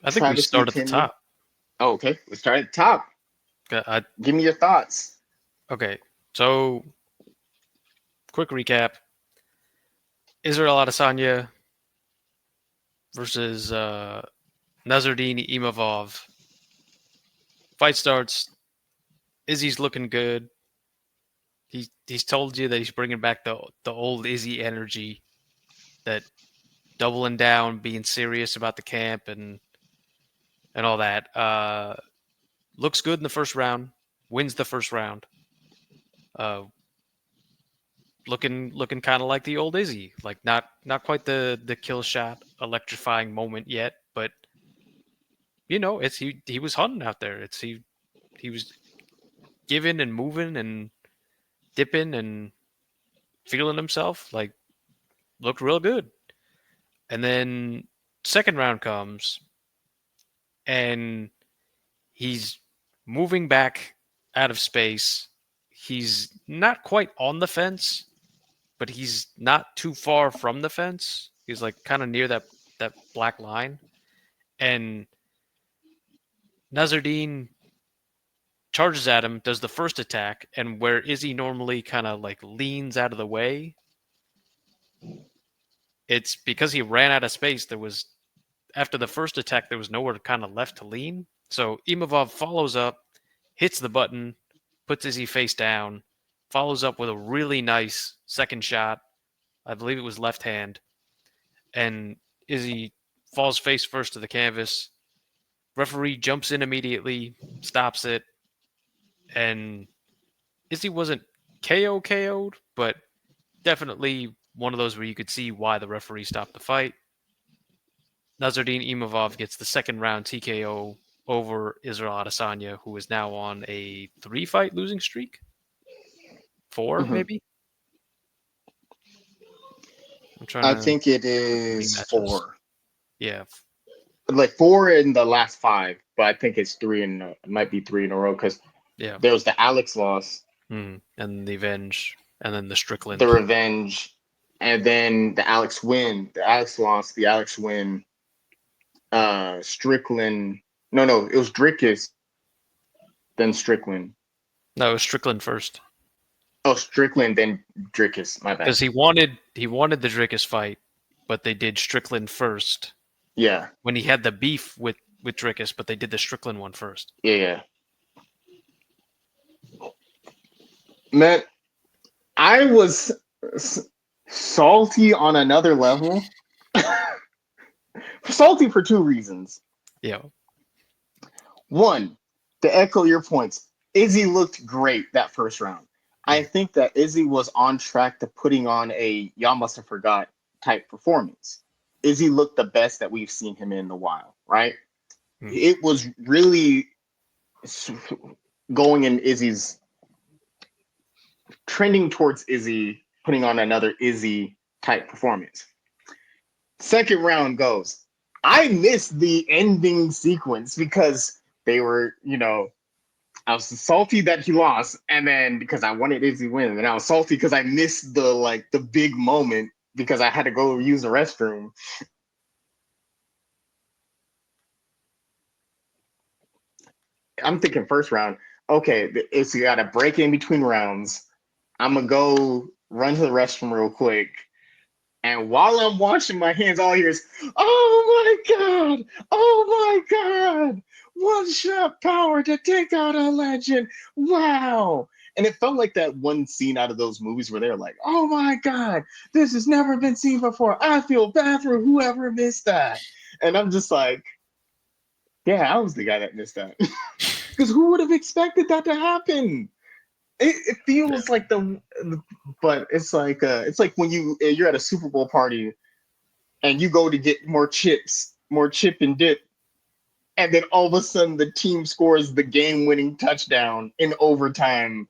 I think we Travis start at the McKinley. top. Oh, okay, let's start at the top. Give me your thoughts. Okay, so quick recap: Israel Adesanya versus Nazardine Imavov. Fight starts. Izzy's looking good. He's told you that he's bringing back the old Izzy energy, that doubling down, being serious about the camp and all that. Looks good in the first round. Wins the first round. Looking kind of like the old Izzy, like not quite the kill shot electrifying moment yet, but it's he was hunting out there. It's he was giving and moving and dipping and feeling himself, like looked real good. And then second round comes and he's moving back out of space. He's not quite on the fence, but he's not too far from the fence. He's like kind of near that black line. And Nazardine charges at him, does the first attack, and where Izzy normally kind of like leans out of the way, it's because he ran out of space. There was, after the first attack, there was nowhere kind of left to lean. So Imavov follows up, hits the button, puts Izzy face down, follows up with a really nice second shot. I believe it was left hand. And Izzy falls face first to the canvas. Referee jumps in immediately, stops it, and Izzy wasn't KO'd, but definitely one of those where you could see why the referee stopped the fight. Nazardine Imavov gets the second round TKO over Israel Adesanya, who is now on a 3-fight losing streak. 4, maybe? I'm trying I to think it is rematches. 4. Yeah. Like 4 in the last 5, but I think it's 3 in it might be 3 in a row because there was the Alex loss, and the Avenge, and then the Strickland, the revenge, and then the Alex win, the Alex loss, the Alex win, Strickland. No, it was Drickus, then Strickland. No, it was Strickland first. Oh, Strickland, then Drickus. My bad. Because he wanted the Drickus fight, but they did Strickland first. Yeah. When he had the beef with Drickus, but they did the Strickland one first. Yeah. Man, I was salty on another level. Salty for 2 reasons. Yeah. One, to echo your points, Izzy looked great that first round. I think that Izzy was on track to putting on a y'all must have forgot type performance. Izzy looked the best that we've seen him in a while, right? It was really going in Izzy's trending towards Izzy putting on another Izzy type performance. Second round goes. I missed the ending sequence because they were, I was salty that he lost, and then because I wanted Izzy win, and I was salty because I missed the big moment because I had to go use the restroom. I'm thinking first round. Okay, it's got a break in between rounds. I'm gonna go run to the restroom real quick, and while I'm washing my hands, all I hear is, "Oh my god! Oh my god! One shot power to take out a legend! Wow!" And it felt like that one scene out of those movies where they're like, "Oh my god, this has never been seen before. I feel bad for whoever missed that." And I'm just like, yeah, I was the guy that missed that. Because who would have expected that to happen? It feels like but it's like when you're at a Super Bowl party and you go to get more chips, more chip and dip, and then all of a sudden the team scores the game-winning touchdown in overtime,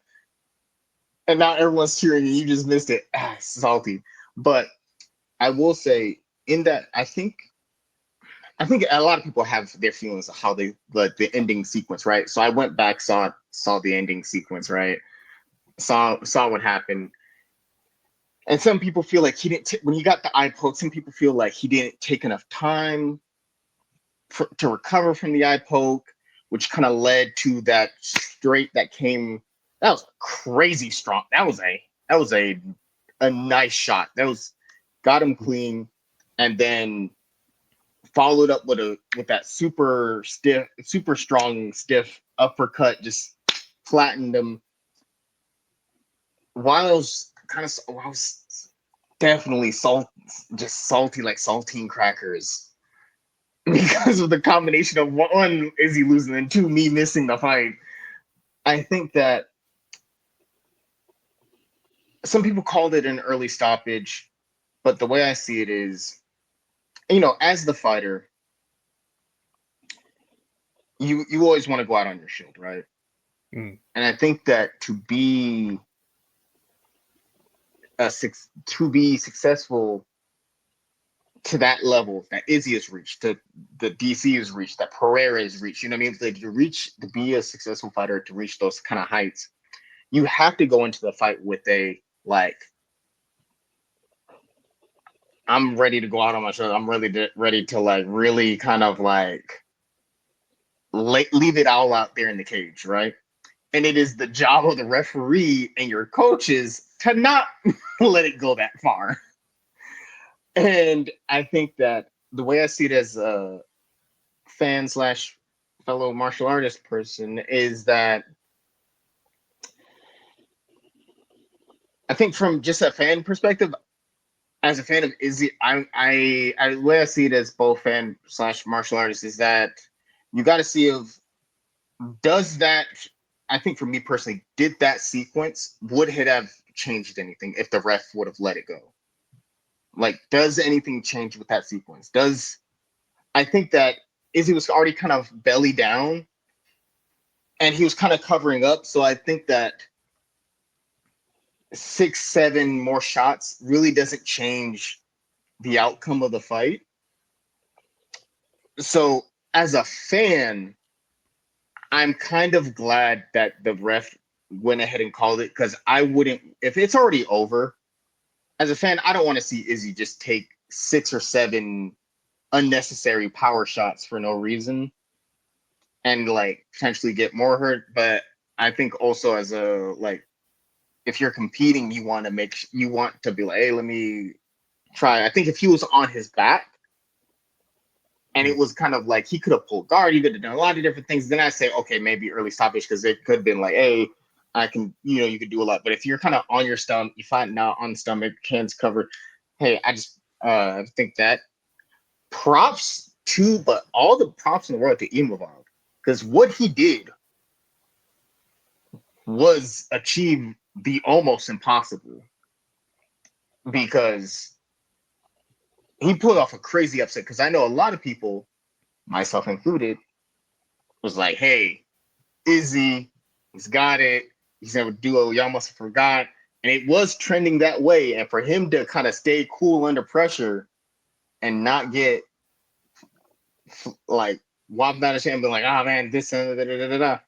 and now everyone's cheering and you just missed it. Salty. But I will say in that I think a lot of people have their feelings of how they like the ending sequence, right? So I went back, saw the ending sequence, right? Saw what happened. And some people feel like he didn't when he got the eye poke, some people feel like he didn't take enough time to recover from the eye poke, which kind of led to that straight that came. That was crazy strong. That was a nice shot. That was got him clean, and then followed up with that super strong stiff uppercut, just flattened him. While I was I was definitely just salty like saltine crackers because of the combination of one, Izzy losing, and two, me missing the fight. I think that some people called it an early stoppage, but the way I see it is, as the fighter, you always want to go out on your shield, right? Mm. And I think that to be successful to that level that Izzy has reached, that the DC has reached, that Pereira has reached, you know what I mean? Like to be a successful fighter, to reach those kind of heights, you have to go into the fight with a like, I'm ready to go out on my shoulder. I'm really ready to like really kind of like leave it all out there in the cage, right? And it is the job of the referee and your coaches to not let it go that far. And I think that the way I see it as a fan slash fellow martial artist person is that I think from just a fan perspective, as a fan of Izzy, the way I see it as both fan slash martial artist is that you got to see if does that. I think for me personally, did that sequence would it have changed anything if the ref would have let it go? Like, does anything change with that sequence? I think that Izzy was already kind of belly down, and he was kind of covering up. So I think that 6, 7 more shots really doesn't change the outcome of the fight. So as a fan, I'm kind of glad that the ref went ahead and called it, because I wouldn't, if it's already over, as a fan, I don't want to see Izzy just take 6 or 7 unnecessary power shots for no reason and like potentially get more hurt. But I think also as a like, if you're competing, you want to be like, hey, let me try. I think if he was on his back and it was kind of like he could have pulled guard, he could have done a lot of different things, then I say, okay, maybe early stoppage, because it could have been like, hey, I can, you could do a lot. But if you're kind of on your stomach, you find out on the stomach, hands covered. Hey, I just think that props to, but all the props in the world to Imavov, because what he did was achieve the almost impossible, because he pulled off a crazy upset. Because I know a lot of people, myself included, was like, hey, Izzy, he's got it. He's gonna do it. Y'all must have forgot. And it was trending that way. And for him to kind of stay cool under pressure and not get like whopped out of shit and be like, oh man, this and da, da, da, da, da.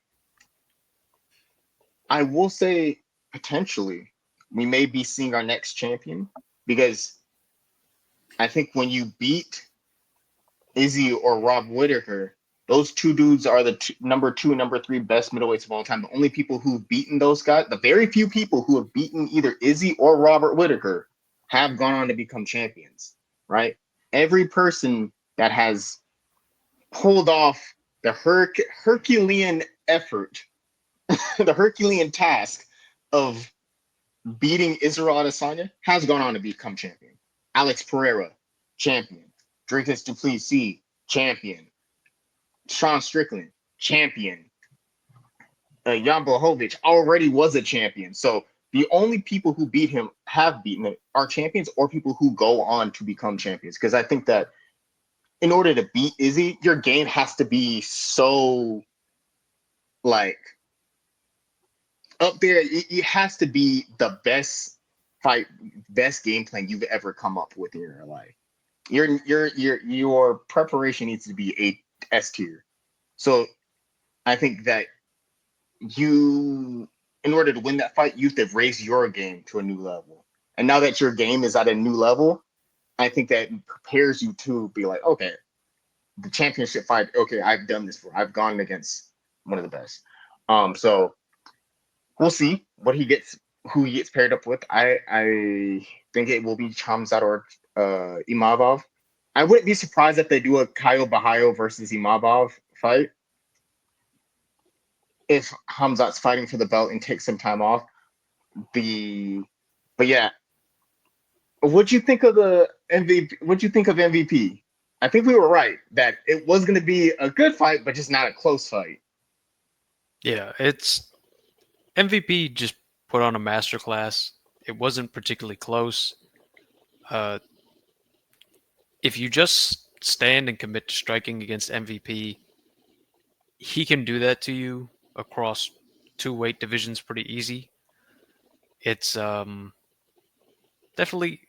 I will say potentially we may be seeing our next champion, because I think when you beat Izzy or Rob Whittaker, those two dudes are the number 2 and number 3 best middleweights of all time. The only people who've beaten those guys, the very few people who have beaten either Izzy or Robert Whittaker, have gone on to become champions, right? Every person that has pulled off the Herculean effort, the Herculean task of beating Israel Adesanya has gone on to become champion. Alex Pereira, champion. Dricus du Plessis, champion. Sean Strickland, champion. Jan Blachowicz already was a champion. So the only people who beat him have beaten him are champions or people who go on to become champions. Because I think that in order to beat Izzy, your game has to be so like up there. It has to be the best fight, best game plan you've ever come up with in your life. Your preparation needs to be a S tier. So I think that you, in order to win that fight, you have to raise your game to a new level. And now that your game is at a new level, I think that prepares you to be like, okay, the championship fight. Okay, I've done this before. I've gone against one of the best. So we'll see what he gets, who he gets paired up with. I think it will be Chamzat or Imavov. I wouldn't be surprised if they do a Kyle Bahayo versus Imavov fight. If Hamzat's fighting for the belt and takes some time off, but yeah, what'd you think of the MVP? What'd you think of MVP? I think we were right that it was going to be a good fight, but just not a close fight. Yeah, it's MVP just put on a masterclass. It wasn't particularly close. Uh, if you just stand and commit to striking against MVP, he can do that to you across two weight divisions pretty easy. It's definitely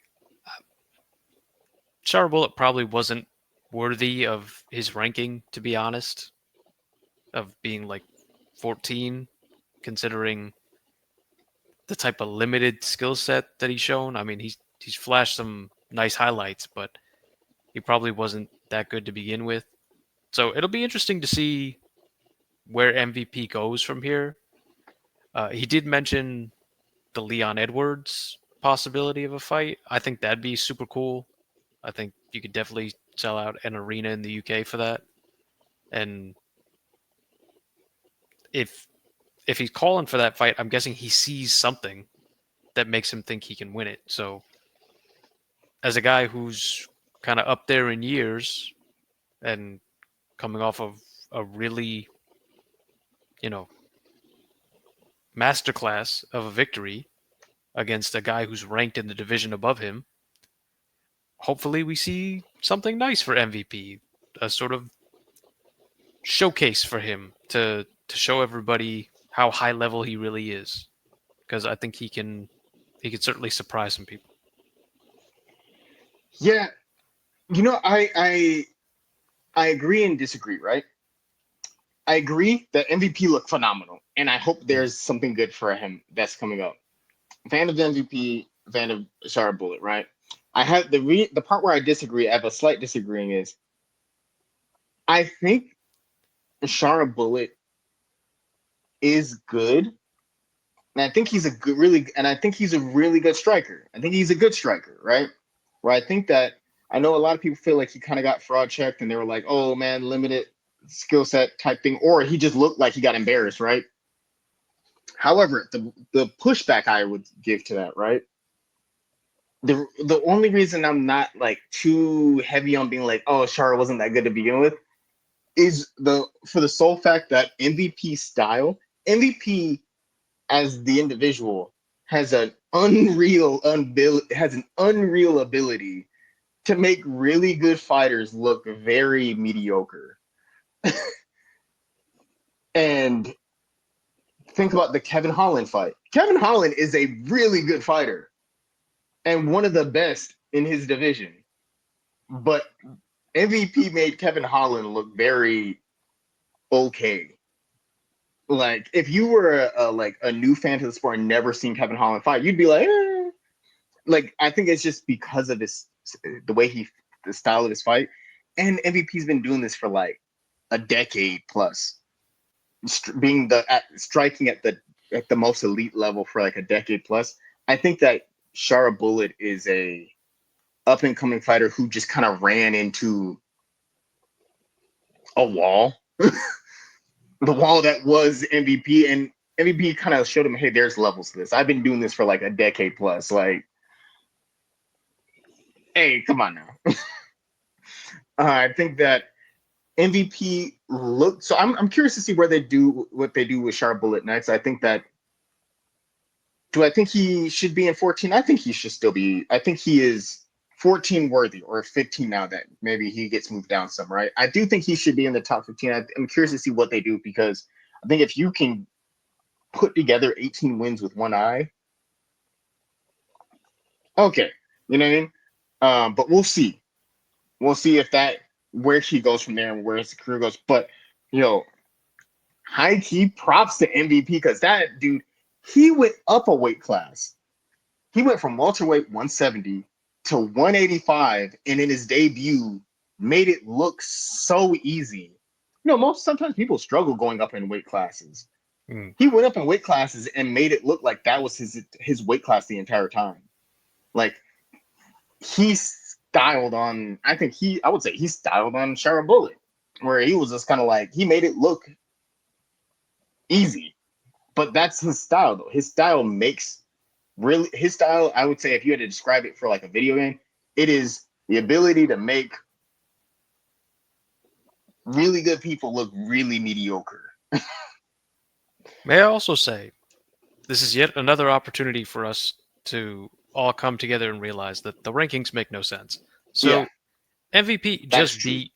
Char Bullet probably wasn't worthy of his ranking, to be honest, of being like 14, considering the type of limited skill set that he's shown. I mean, he's flashed some nice highlights, but he probably wasn't that good to begin with. So it'll be interesting to see where MVP goes from here. He did mention the Leon Edwards possibility of a fight. I think that'd be super cool. I think you could definitely sell out an arena in the UK for that. And if he's calling for that fight, I'm guessing he sees something that makes him think he can win it. So as a guy who's kind of up there in years and coming off of a really, you know, masterclass of a victory against a guy who's ranked in the division above him, hopefully we see something nice for MVP, a sort of showcase for him to show everybody how high level he really is, because I think he can certainly surprise some people. Yeah, I agree and disagree, right? I agree that MVP looked phenomenal, and I hope Mm. there's something good for him that's coming up. Fan of MVP, fan of Shara Bullet, right? I have the part where I disagree. I have a slight disagreeing is I think Shara Bullet is good, and I think he's a good, I think he's a really good striker. I think he's a good striker, right? Where I think that I know a lot of people feel like he kind of got fraud checked, and they were like, "Oh man, limited skill set type thing," or he just looked like he got embarrassed, right? However, the pushback I would give to that, right? The only reason I'm not like too heavy on being like, oh, Shara wasn't that good to begin with, is the for the sole fact that MVP style, MVP as the individual has an unreal ability to make really good fighters look very mediocre. And think about the Kevin Holland fight. Kevin Holland is a really good fighter and one of the best in his division. But MVP made Kevin Holland look very okay. Like if you were like a new fan to the sport and never seen Kevin Holland fight, you'd be like, eh. Like I think it's just because of the way the style of his fight, and MVP's been doing this for like a decade plus, being striking at the most elite level for like a decade plus. I think that Shara Bullet is a up and coming fighter who just kind of ran into a wall, the wall that was MVP, and MVP kind of showed him, hey, there's levels to this. I've been doing this for like a decade plus. Like, hey, come on now. I think that MVP looked. So I'm curious to see what they do with Shara Bullet next. I think that Do I think he should be in 14? I think he should still be. I think he is 14 worthy or 15 now that maybe he gets moved down some, right? I do think he should be in the top 15. I'm curious to see what they do because I think if you can put together 18 wins with one eye, okay, you know what I mean? But we'll see. We'll see if that where he goes from there and where his career goes. But you know, high key props to MVP because that dude, he went up a weight class. He went from welterweight 170 to 185, and in his debut, made it look so easy. You know, most sometimes people struggle going up in weight classes. Mm. He went up in weight classes and made it look like that was his weight class the entire time. Like he styled on, I would say he styled on Sharon Bullet, where he was just kind of like he made it look easy, but that's his style though. His style makes really his style. I would say if you had to describe it for like a video game, it is the ability to make really good people look really mediocre. May I also say, this is yet another opportunity for us to all come together and realize that the rankings make no sense. Yeah, So MVP that is just true. beat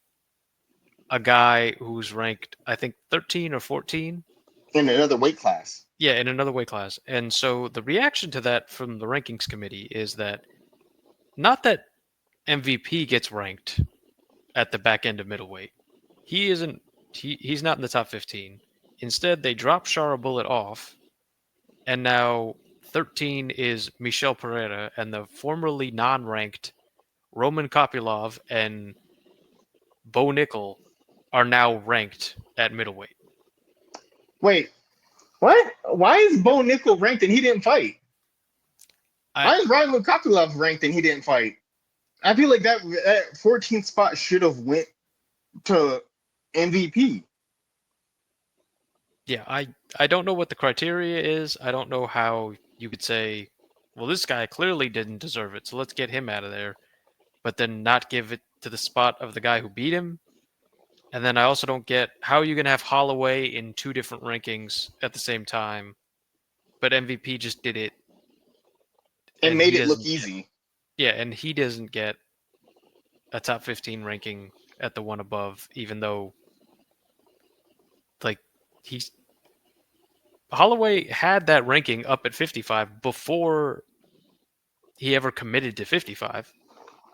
a guy who's ranked, I think, 13 or 14. In another weight class. Yeah, in another weight class. And so the reaction to that from the rankings committee is that not that MVP gets ranked at the back end of middleweight. He isn't. He's not in the top 15. Instead, they drop Shara Bullet off, and now 13 is Michel Pereira, and the formerly non-ranked Roman Kopylov and Bo Nickel are now ranked at middleweight. Wait, what? Why is Bo Nickel ranked and he didn't fight? I Why is Ryan Lukapilov ranked and he didn't fight? I feel like that 14th spot should have went to MVP. yeah, I don't know what the criteria is. I don't know how you could say, well, this guy clearly didn't deserve it, so let's get him out of there, but then not give it to the spot of the guy who beat him. And then I also don't get how are you going to have Holloway in two different rankings at the same time, but MVP just did it, And and made he it look doesn't get easy. yeah, and he doesn't get a top 15 ranking at the one above, even though like he's Holloway had that ranking up at 55 before he ever committed to 55.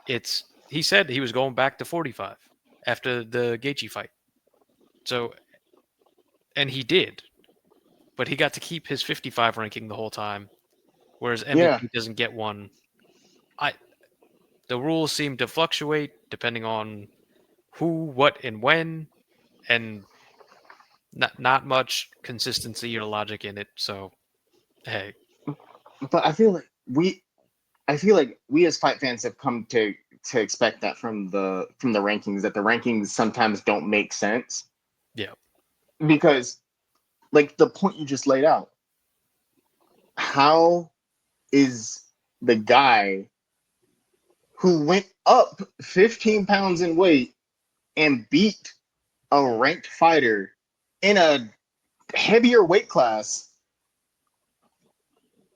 He said he was going back to 45 after the Gaethje fight. So, and he did, but he got to keep his 55 ranking the whole time, whereas Yeah. MVP doesn't get one. I The rules seem to fluctuate depending on who, what, and when, and not much consistency or logic in it. So, hey, But I feel like we as fight fans have come to expect that from the rankings, that the rankings sometimes don't make sense yeah, because like the point you just laid out, how is the guy who went up 15 pounds in weight and beat a ranked fighter in a heavier weight class,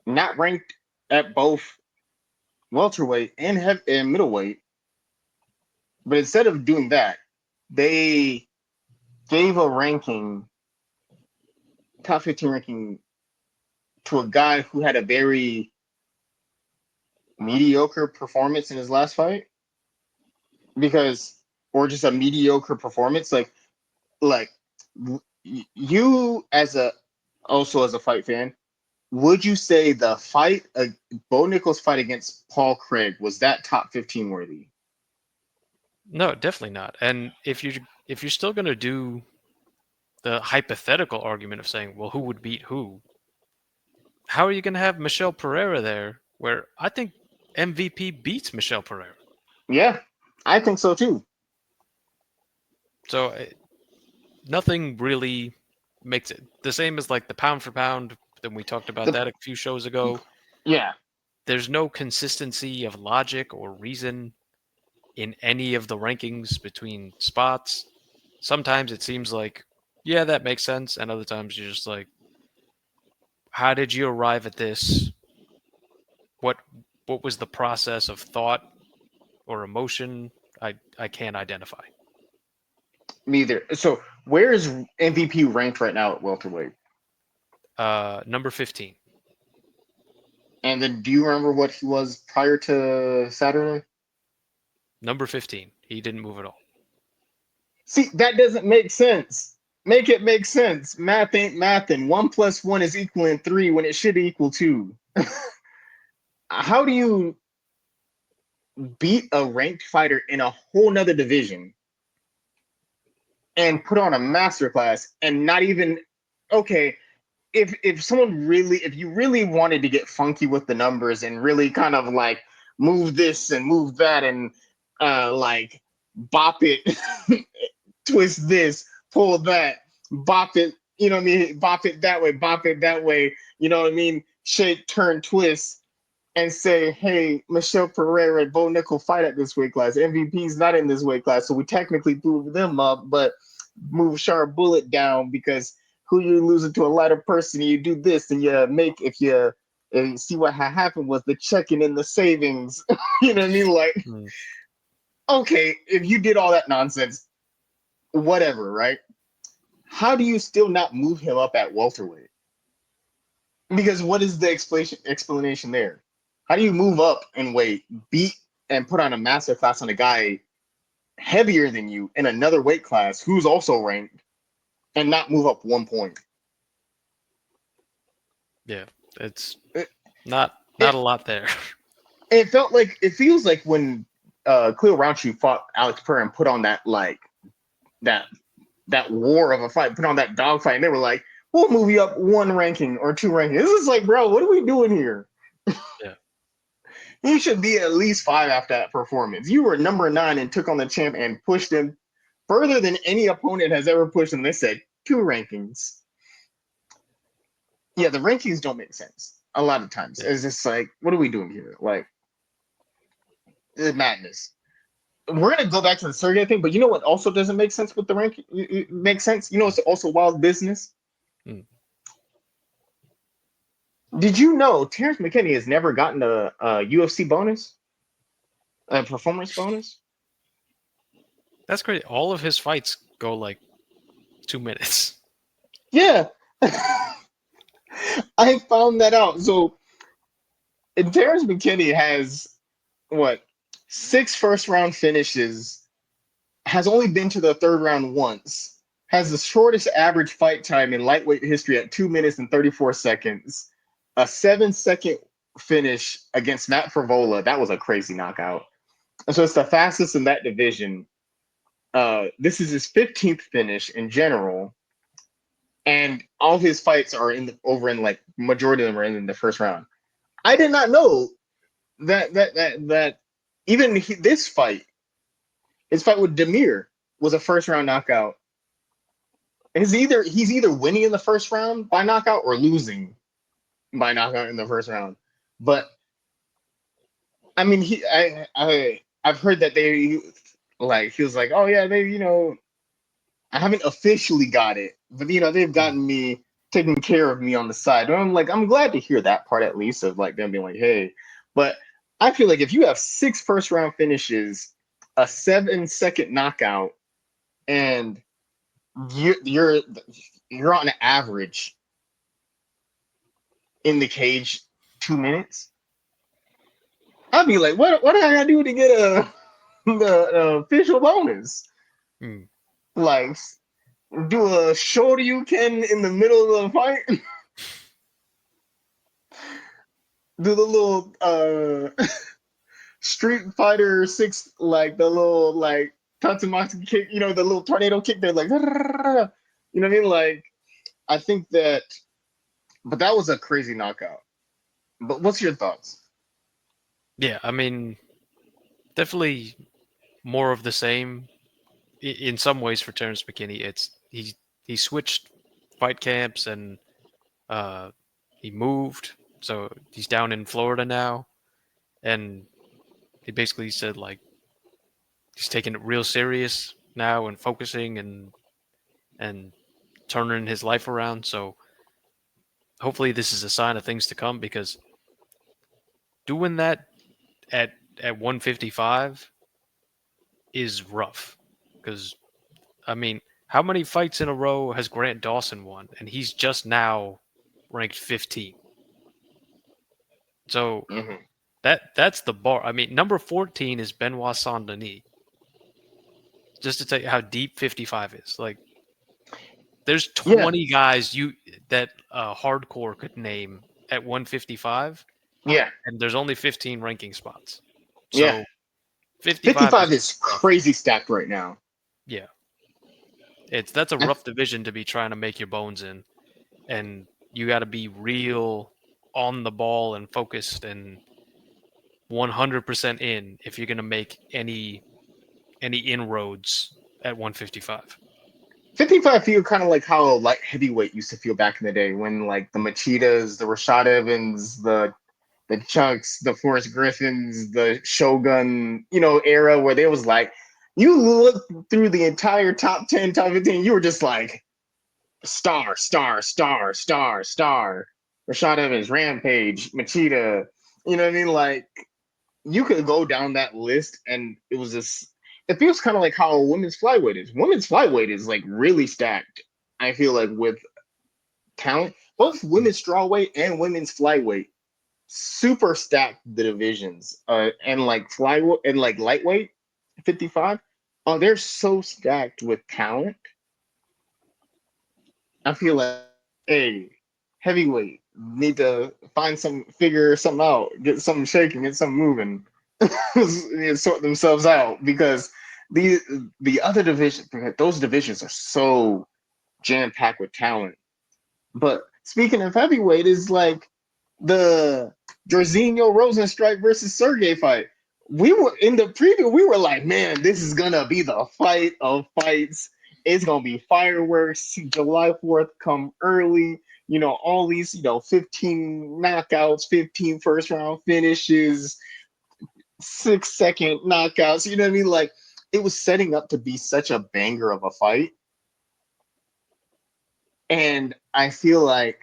not ranked at both welterweight and middleweight, but instead of doing that, they gave a ranking, top 15 ranking, to a guy who had a very mediocre performance in his last fight because, or just a mediocre performance. Like you as a, also as a fight fan, would you say the fight, Bo Nichols' fight against Paul Craig, was that top 15 worthy? no, definitely not. And if you're still gonna do the hypothetical argument of saying, well, who would beat who? How are you gonna have Michelle Pereira there, where I think MVP beats Michelle Pereira? Yeah, I think so too. So nothing really makes it the same as like the pound for pound. Then we talked about The, that a few shows ago. yeah, There's no consistency of logic or reason in any of the rankings between spots. Sometimes it seems like, yeah, that makes sense, and other times you're just like, how did you arrive at this? what was the process of thought or emotion? I can't identify. Me either. So where is MVP ranked right now at welterweight? Number 15. And then do you remember what he was prior to Saturday? Number 15. He didn't move at all. See, that doesn't make sense. Make it make sense. Math ain't mathing. 1 + 1 is equaling 3 when it should equal 2. How do you beat a ranked fighter in a whole nother division and put on a masterclass and not even okay? If someone really, if you really wanted to get funky with the numbers and really kind of like move this and move that and like bop it, twist this, pull that, bop it, you know what I mean? Bop it that way, you know what I mean? Shake, turn, twist, and say, hey, Michelle Pereira and Bo Nickel fight at this weight class. MVP's not in this weight class, so we technically move them up, but move Sharp Bullet down because who you losing to a lighter person, you do this, and you make if you and see what happened was the checking in the savings. You know what I mean? Like, okay, if you did all that nonsense, whatever, right? How do you still not move him up at welterweight? Because what is the explanation there? How do you move up in weight, beat and put on a master class on a guy heavier than you in another weight class who's also ranked and not move up 1 point? Yeah, it's It, not it, a lot there. it feels like when Cleo Roundtree fought Alex Pereira and put on that like that war of a fight, put on that dog fight, and they were like, we'll move you up 1 ranking or 2 rankings. This is like, bro, what are we doing here? Yeah. You should be at least 5 after that performance. You were number 9 and took on the champ and pushed him further than any opponent has ever pushed him. They said 2 rankings. Yeah, the rankings don't make sense a lot of times. Yeah. It's just like, what are we doing here? Like, it's madness. We're gonna go back to the Sergey thing, but you know what also doesn't make sense with the ranking? It makes sense. You know, it's also wild business. Mm. Did you know Terrence McKinney has never gotten a UFC bonus, a performance bonus? That's great. All of his fights go like 2 minutes. Yeah, I found that out. So, and Terrence McKinney has what 6 first-round finishes, has only been to the 3rd round once, has the shortest average fight time in lightweight history at 2 minutes and 34 seconds, a 7-second finish against Matt Favola. That was a crazy knockout. So it's the fastest in that division. This is his 15th finish in general, and all his fights are in like majority of them are in the 1st round. I did not know that even this fight, his fight with Demir, was a 1st round knockout. He's either winning in the 1st round by knockout or losing by knockout in the 1st round. But I mean, I've heard that they like he was like, oh yeah, they I haven't officially got it, but they've gotten me, taking care of me on the side. And I'm like, I'm glad to hear that part at least of like them being like, hey, but I feel like if you have 6 1st round finishes, a 7-second knockout, and you're on average in the cage 2 minutes, I'd be like, what do I gotta do to get the official bonus? Mm. Like, do a shoryuken in the middle of the fight? Do the little Street Fighter 6, like the little like Tatsumaki kick, the little tornado kick there, like, you know what I mean? Like, I think that, but that was a crazy knockout. But what's your thoughts? Yeah, I mean, definitely more of the same in some ways for Terrence McKinney. It's he switched fight camps and he moved, so he's down in Florida now, and he basically said like he's taking it real serious now and focusing and turning his life around. So hopefully this is a sign of things to come because doing that at 155 is rough because I mean, how many fights in a row has Grant Dawson won? And he's just now ranked 15. So Hmm. that's the bar. I mean, number 14 is Benoit Saint Denis. Just to tell you how deep 55 is. Like, there's Yeah, 20 guys that hardcore could name at 155, yeah, and there's only 15 ranking spots. yeah. So 55 55 is is rough. crazy stacked right now. Yeah, that's a I, rough division to be trying to make your bones in, and you got to be real on the ball and focused and 100% in if you're gonna make any inroads at 155. 55 feel kind of like how light heavyweight used to feel back in the day when like the Machitas, the Rashad Evans, the Chunks, the Forrest Griffins, the Shogun, era where they was like, you look through the entire top 10, top 15, you were just like, star, star, star, star, star. Rashad Evans, Rampage, Machida, you know what I mean? Like, you could go down that list and it was just, it feels kind of like how women's flyweight is. Women's flyweight is like really stacked. I feel like with talent, both women's strawweight and women's flyweight super stacked the divisions. And like flyweight and like lightweight 55. Oh, they're so stacked with talent. I feel like, hey, heavyweight need to figure something out, get something shaking, get something moving, sort themselves out because the the other division, those divisions are so jam packed with talent. But speaking of heavyweight, is like the Jorginho Rosenstrike versus Sergey fight. We were in the preview. We were like, man, this is gonna be the fight of fights. It's gonna be fireworks. July 4th come early. All these, 15 knockouts, 15 first round finishes, 6-second knockouts. You know what I mean? Like it was setting up to be such a banger of a fight. And I feel like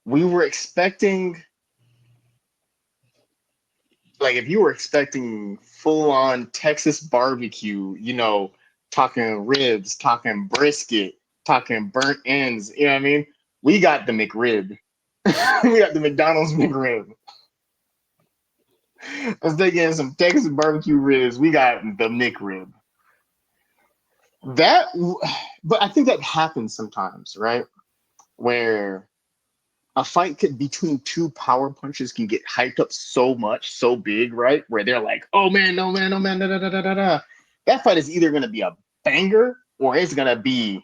we were expecting, like if you were expecting full on Texas barbecue, talking ribs, talking brisket, talking burnt ends, you know what I mean? We got the McRib. We got the McDonald's McRib. Let's take in some Texas barbecue ribs. We got the McRib. That, but I think that happens sometimes, right? Where a fight between two power punches can get hyped up so much, so big, right? Where they're like, oh man, no man, no man, da da da da da da. That fight is either gonna be a banger or it's gonna be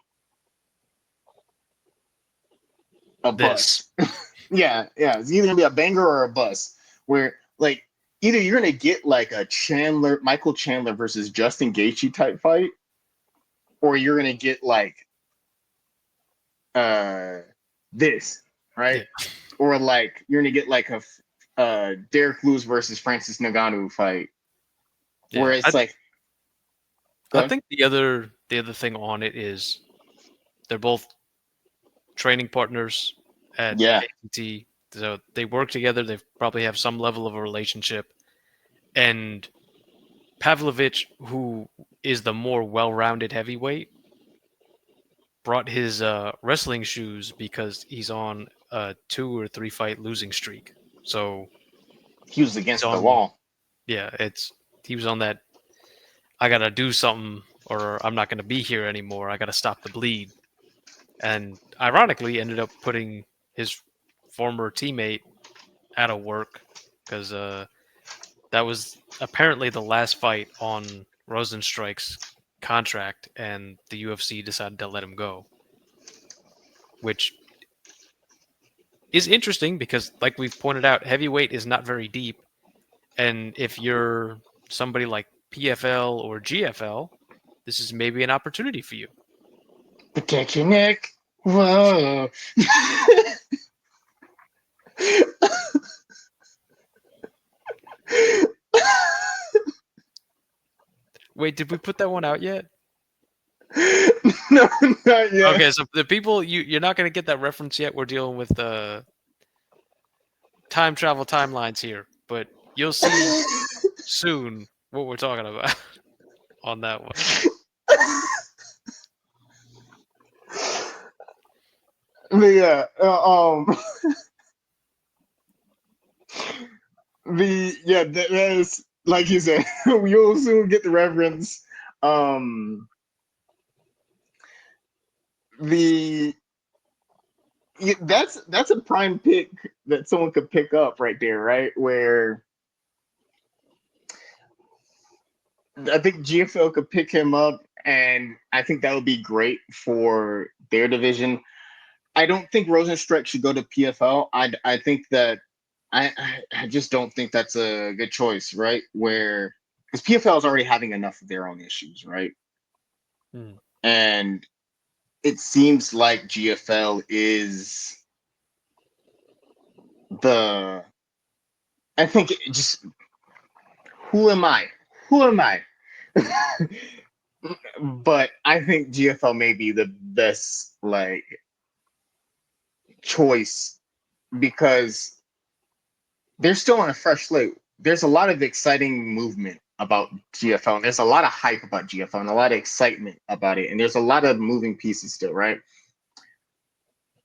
a This. bust. Yeah, yeah. It's either gonna be a banger or a bust. Where like either you're gonna get like a Michael Chandler versus Justin Gaethje type fight, or you're gonna get like uh this, right? Yeah. Or like you're gonna get like a Derek Lewis versus Francis Ngannou fight, where Yeah. it's like, go I ahead. think the other thing on it is they're both training partners at Yeah, ATT. So they work together. They probably have some level of a relationship. And Pavlovich, who is the more well-rounded heavyweight, brought his wrestling shoes because he's on a 2 or 3 fight losing streak. So he was he's against the on. wall. Yeah, he was on that. I gotta do something, or I'm not gonna be here anymore. I gotta stop the bleed. And ironically, ended up putting his former teammate out of work because that was apparently the last fight on Rosenstrike's contract, and the UFC decided to let him go, which is interesting because, like we've pointed out, heavyweight is not very deep, and if you're somebody like PFL or GFL, this is maybe an opportunity for you. Protect your neck. Whoa. Wait, did we put that one out yet? No, not yet. Okay, so the people you're not going to get that reference yet. We're dealing with time travel timelines here, but you'll see soon what we're talking about on that one. But yeah, that is like you said. You'll soon get the reference. Um, the that's a prime pick that someone could pick up right there, right? Where I think GFL could pick him up, and I think that would be great for their division. I don't think Rosenstruck should go to PFL. I think that I just don't think that's a good choice, right? Where because PFL is already having enough of their own issues, right? Hmm. And it seems like GFL is the. I think it just who am I? Who am I? But I think GFL may be the best like choice because they're still on a fresh slate. There's a lot of exciting movement about GFL, and there's a lot of hype about GFL, and a lot of excitement about it, and there's a lot of moving pieces still, right?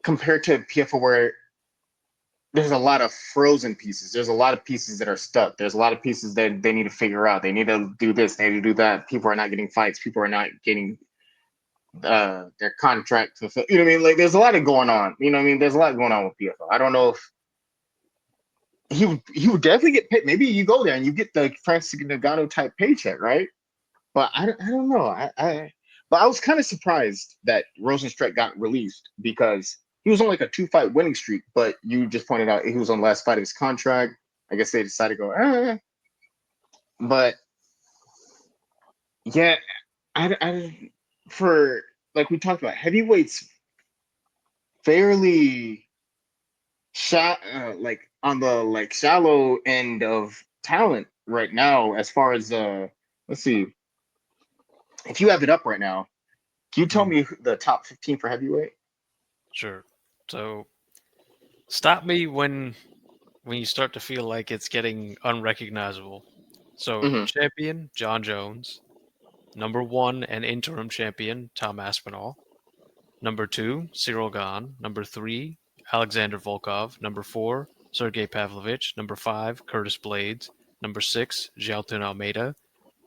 Compared to PFL, where there's a lot of frozen pieces. There's a lot of pieces that are stuck. There's a lot of pieces that they need to figure out. They need to do this. They need to do that. People are not getting fights. People are not getting their contract fulfilled. You know what I mean? Like there's a lot of going on. You know what I mean? There's a lot going on with PFL. I don't know if he would definitely get paid. Maybe you go there and you get the Francis Ngannou type paycheck, right? But I don't know. But I was kind of surprised that Rosenstruck got released because he was on like a 2-fight winning streak. But you just pointed out he was on the last fight of his contract. I guess they decided to go. But yeah, I for like we talked about heavyweights fairly like on the like shallow end of talent right now as far as let's see if you have it up right now, can you tell Hmm. me the top 15 for heavyweight? Sure. So stop me when you start to feel like it's getting unrecognizable. So Mm-hmm. champion John Jones, number one and interim champion Tom Aspinall, number two Cyril Gahn, number three Alexander Volkov, number four Sergey Pavlovich, number five Curtis Blades, number six Jalton Almeida,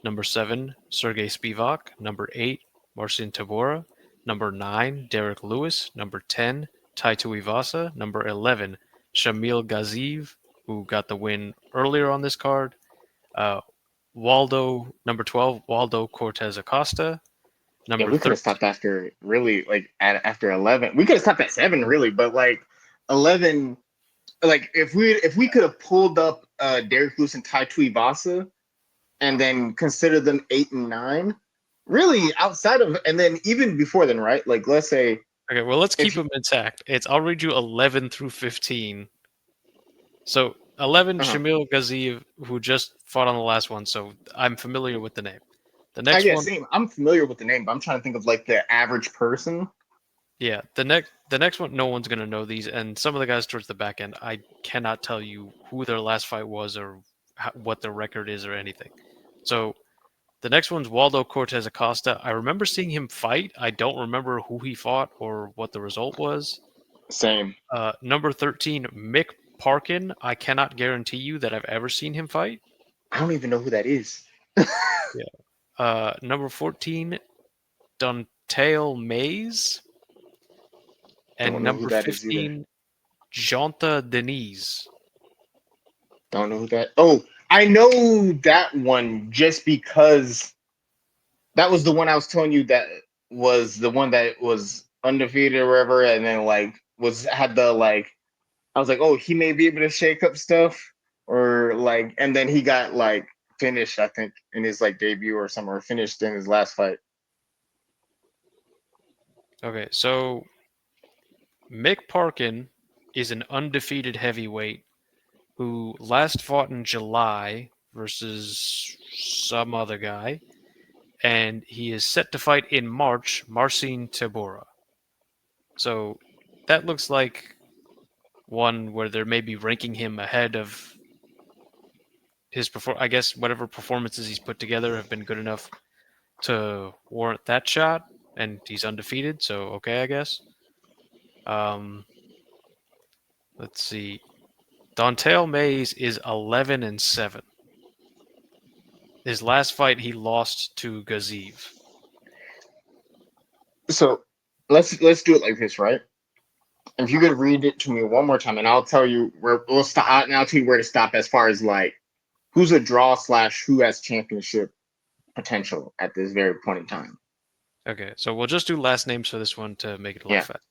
number seven Sergey Spivak, number eight Marcin Tabora, number nine Derek Lewis, number 10 Taito Ivasa, number 11 Shamil Gaziev, who got the win earlier on this card, uh, Waldo, number 12 Waldo Cortez Acosta, Yeah, number we could 13. have stopped after really like after 11. We could have stopped at 7 really, but like 11, like if we could have pulled up Derek Lewis and Tai Tuivasa and then consider them 8 and 9, really outside of, and then even before then, right? Like let's say Okay, well, let's keep if them intact. I'll read you 11 through 15. So 11 uh Shamil Gaziev, who just fought on the last one, so I'm familiar with the name. The I next guess one, same. I'm familiar with the name, but I'm trying to think of like the average person. yeah, the next one, no one's gonna know these, and some of the guys towards the back end, I cannot tell you who their last fight was or what their record is or anything. So the next one's Waldo Cortez Acosta. I remember seeing him fight. I don't remember who he fought or what the result was. Same. Number 13, Mick Parkin. I cannot guarantee you that I've ever seen him fight. I don't even know who that is. Yeah. Number 14, Duntale Mays. Don't And know who number that is either. 15, Jonta Denise. Don't know who that. Oh, I know that one just because that was the one I was telling you that was the one that was undefeated or whatever, and then like was had the like I was like, oh, he may be able to shake up stuff, or like, and then he got like finished, I think, in his like debut or something, or finished in his last fight. Okay, so Mick Parkin is an undefeated heavyweight who last fought in July versus some other guy, and he is set to fight in March, Marcin Tabora. So that looks like one where they're maybe ranking him ahead of his I guess whatever performances he's put together have been good enough to warrant that shot, and he's undefeated. So okay, I guess. Um, let's see. Dontel Mays is 11-7. His last fight, he lost to Gaziv. So let's do it like this, right? If you could read it to me one more time, and I'll tell you where we'll stop. And I'll tell you where to stop as far as like who's a draw / who has championship potential at this very point in time. Okay, so we'll just do last names for this one to make it a little Yeah. fast.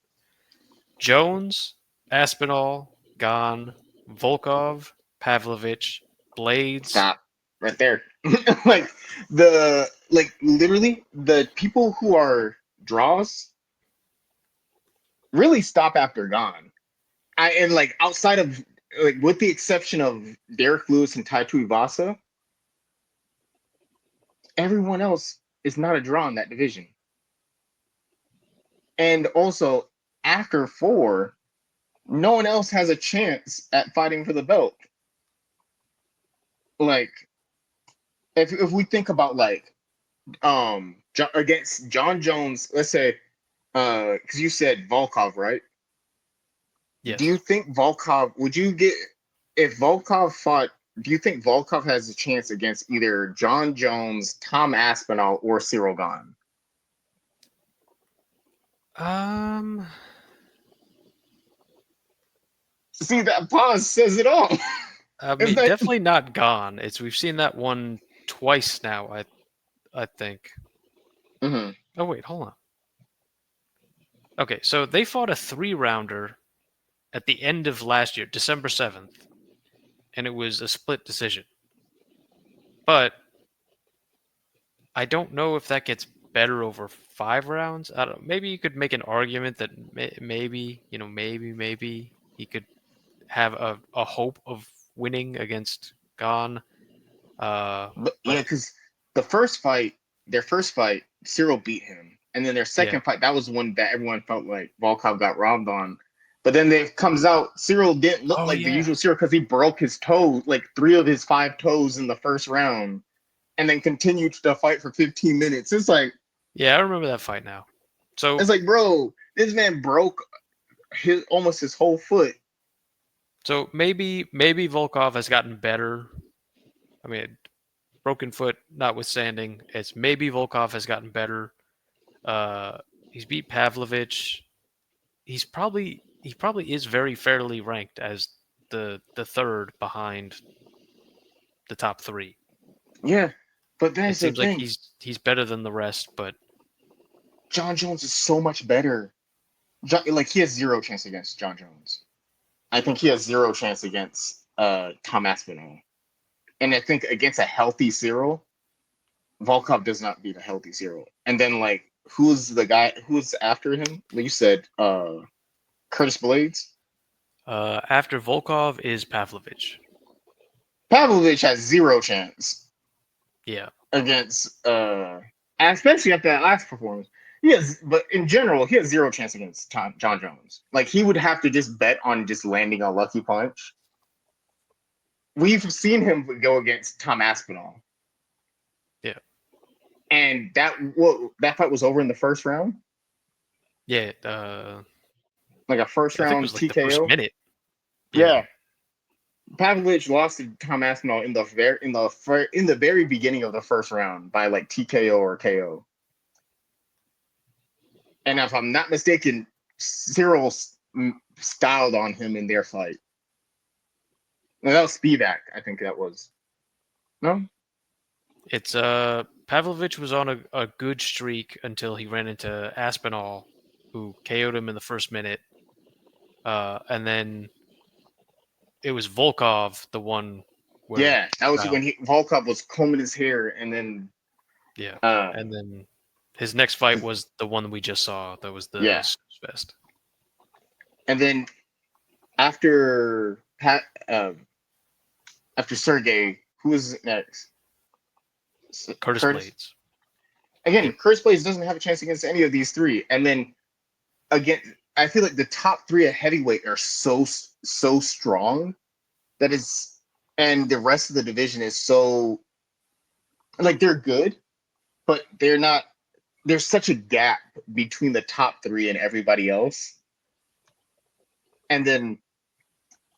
Jones, Aspinall, Gane, Volkov, Pavlovich, Blades. Stop right there. like literally the people who are draws really stop after Gone. And like outside of like with the exception of Derek Lewis and Tai Tuivasa, everyone else is not a draw in that division. And also after 4, no one else has a chance at fighting for the belt. Like if we think about like against John Jones, let's say because you said Volkov, right? Yes. Do you think Volkov would you get if Volkov fought? Do you think Volkov has a chance against either John Jones, Tom Aspinall, or Cyril Gane? See, that pause says it all. I mean, definitely not Gone. We've seen that one twice now. I think. Mm-hmm. Oh wait, hold on. Okay, so they fought a 3-rounder at the end of last year, December 7th, and it was a split decision. But I don't know if that gets better over 5 rounds. I don't. Maybe you could make an argument that maybe he could have a hope of winning against Gane. But yeah, because their first fight, Cyril beat him, and then their second fight, that was one that everyone felt like Volkov got robbed on. But then it comes out Cyril didn't look the usual Cyril because he broke his toe, like 3 of his 5 toes in the first round, and then continued to fight for 15 minutes. It's like, yeah, I remember that fight now. So it's like, bro, this man broke almost his whole foot. So maybe Volkov has gotten better. I mean, broken foot notwithstanding, it's maybe Volkov has gotten better. He's beat Pavlovich. He probably is very fairly ranked as the third behind the top 3. Yeah, but that's It seems the like thing. he's better than the rest, but John Jones is so much better. He has 0 chance against John Jones. I think he has 0 chance against Tom Aspinall. And I think against a healthy Cyril, Volkov does not beat a healthy Cyril. And then like who's the guy who's after him? You said Curtis Blades. after Volkov is Pavlovich. Pavlovich has 0 chance. Yeah. Against especially after that last performance. But in general, he has 0 chance against John Jones. Like he would have to just bet on just landing a lucky punch. We've seen him go against Tom Aspinall. Yeah. And that fight was over in the first round? Yeah, like a first I think it round was like TKO. the first minute. Yeah. Pavlovich lost to Tom Aspinall in the very beginning of the first round by like TKO or KO. And if I'm not mistaken, Cyril styled on him in their fight. No, that was Spivak, I think that was. No? It's Pavlovich was on a good streak until he ran into Aspinall, who KO'd him in the first minute. And then it was Volkov, the one where that was when Volkov was combing his hair, and then and then his next fight was the one we just saw. That was the Fest. And then after Sergey, who was next? Curtis Blades. Again, Curtis Blades doesn't have a chance against any of these 3. And then again, I feel like the top three at heavyweight are so strong that is, and the rest of the division is so like they're good, but they're not. There's such a gap between the top three and everybody else. And then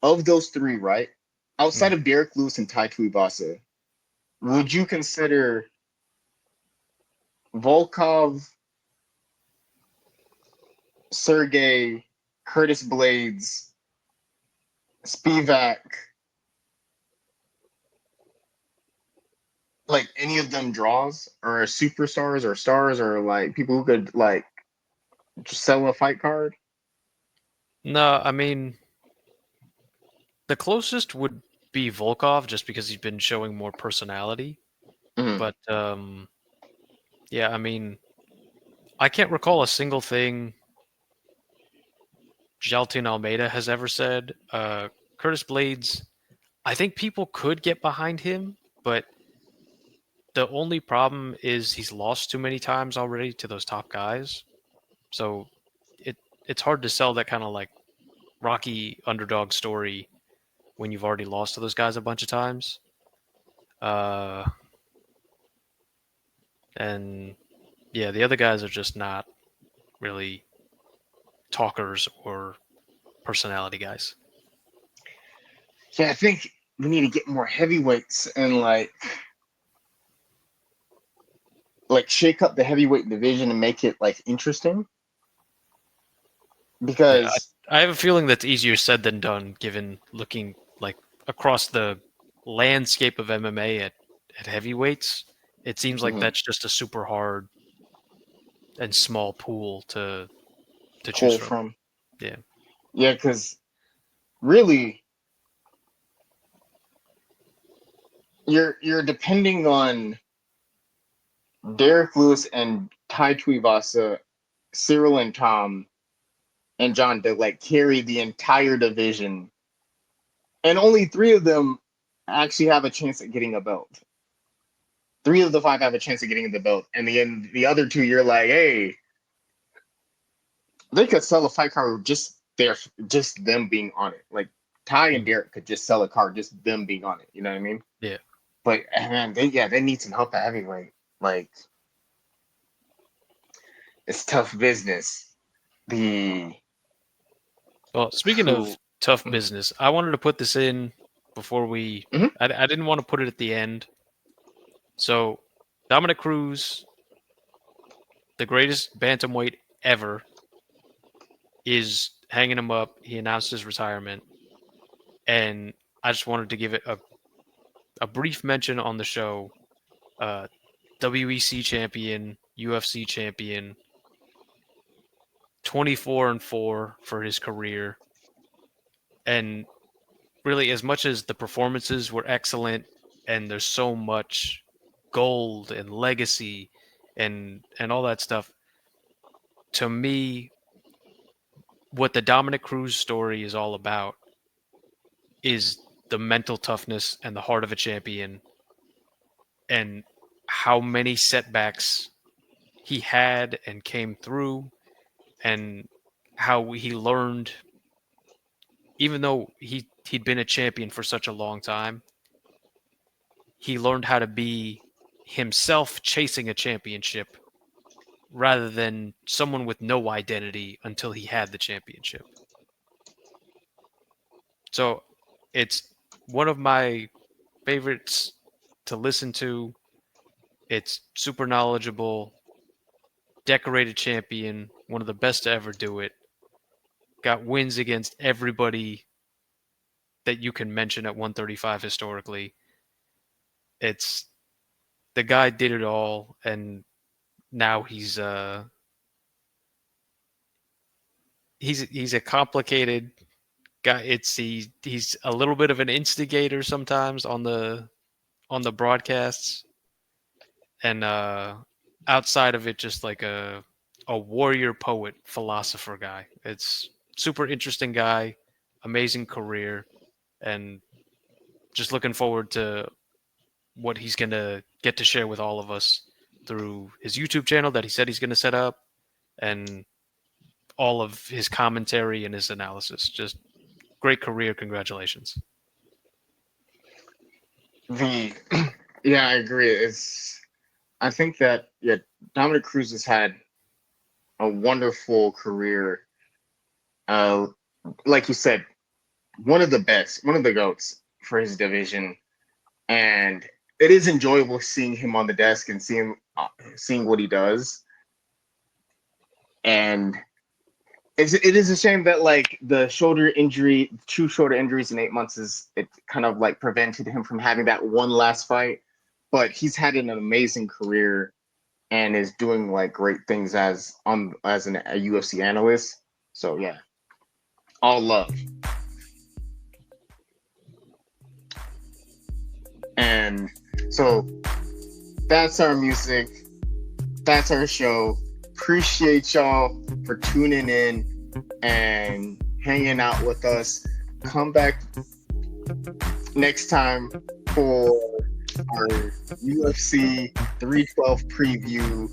of those three, right, outside Mm. of Derek Lewis and Tai Tuivasa, would you consider Volkov, Sergey, Curtis Blades, Spivak, like any of them draws or superstars or stars or like people who could like just sell a fight card? No, I mean the closest would be Volkov, just because he's been showing more personality. Mhm. But yeah, I mean, I can't recall a single thing Jaltin Almeida has ever said. Curtis Blades, I think people could get behind him, but the only problem is he's lost too many times already to those top guys. So it it's hard to sell that kind of like rocky underdog story when you've already lost to those guys a bunch of times. Uh, and yeah, the other guys are just not really talkers or personality guys. Yeah, I think we need to get more heavyweights and like shake up the heavyweight division and make it like interesting Yeah, because I have a feeling that's easier said than done, given looking like across the landscape of MMA at heavyweights. It seems like mhm, that's just a super hard and small pool to choose pull from. from. Yeah. Yeah, because really you're depending on Derek Lewis and Tai Tuivasa, Cyril and Tom and John to like carry the entire division, and only three of them actually have a chance at getting a belt. Three of the five have a chance of getting the belt, and the other two, you're like, hey, they could sell a fight card with just them being on it. Like Ty and Mm. Derek could just sell a card just them being on it. You know what I mean? Yeah. But man, they need some help at heavyweight. Like it's tough business. The Well, speaking of who tough business, I wanted to put this in before we. Mhm. I didn't want to put it at the end. So, Dominic Cruz, the greatest bantamweight ever, is hanging him up. He announced his retirement, and I just wanted to give it a brief mention on the show. Uh, WEC champion, UFC champion, 24-4 for his career, and really, as much as the performances were excellent, and there's so much gold and legacy and all that stuff, to me, what the Dominic Cruz story is all about is the mental toughness and the heart of a champion, and how many setbacks he had and came through, and how he learned, even though he'd been a champion for such a long time, he learned how to be himself chasing a championship rather than someone with no identity until he had the championship. So it's one of my favorites to listen to. It's super knowledgeable, decorated champion, one of the best to ever do it. Got wins against everybody that you can mention at 135 historically. It's the guy did it all, and now he's a complicated guy. He's a little bit of an instigator sometimes on the broadcasts, and outside of it, just like a warrior poet philosopher guy. It's super interesting guy, amazing career, and just looking forward to what he's gonna get to share with all of us through his YouTube channel that he said he's gonna set up, and all of his commentary and his analysis. Just great career. Congratulations. The yeah, I agree. I think that Dominic Cruz has had a wonderful career. Uh, like you said, one of the best, one of the goats for his division, and it is enjoyable seeing him on the desk and seeing what he does. And it is a shame that like the shoulder injury, 2 shoulder injuries in 8 months, it kind of like prevented him from having that one last fight. But he's had an amazing career and is doing like great things as a UFC analyst. So yeah, all love. And so that's our music. That's our show. Appreciate y'all for tuning in and hanging out with us. Come back next time for our UFC 312 preview.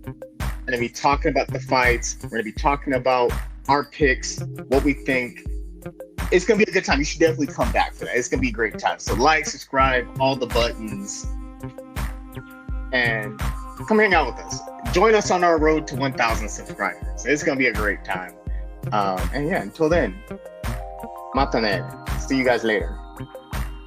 We're going to be talking about the fights. We're going to be talking about our picks, what we think. It's going to be a good time. You should definitely come back for that. It's going to be a great time. So like, subscribe, all the buttons, and come hang out with us. Join us on our road to 1,000 subscribers. It's going to be a great time. And yeah, until then, matanen. See you guys later.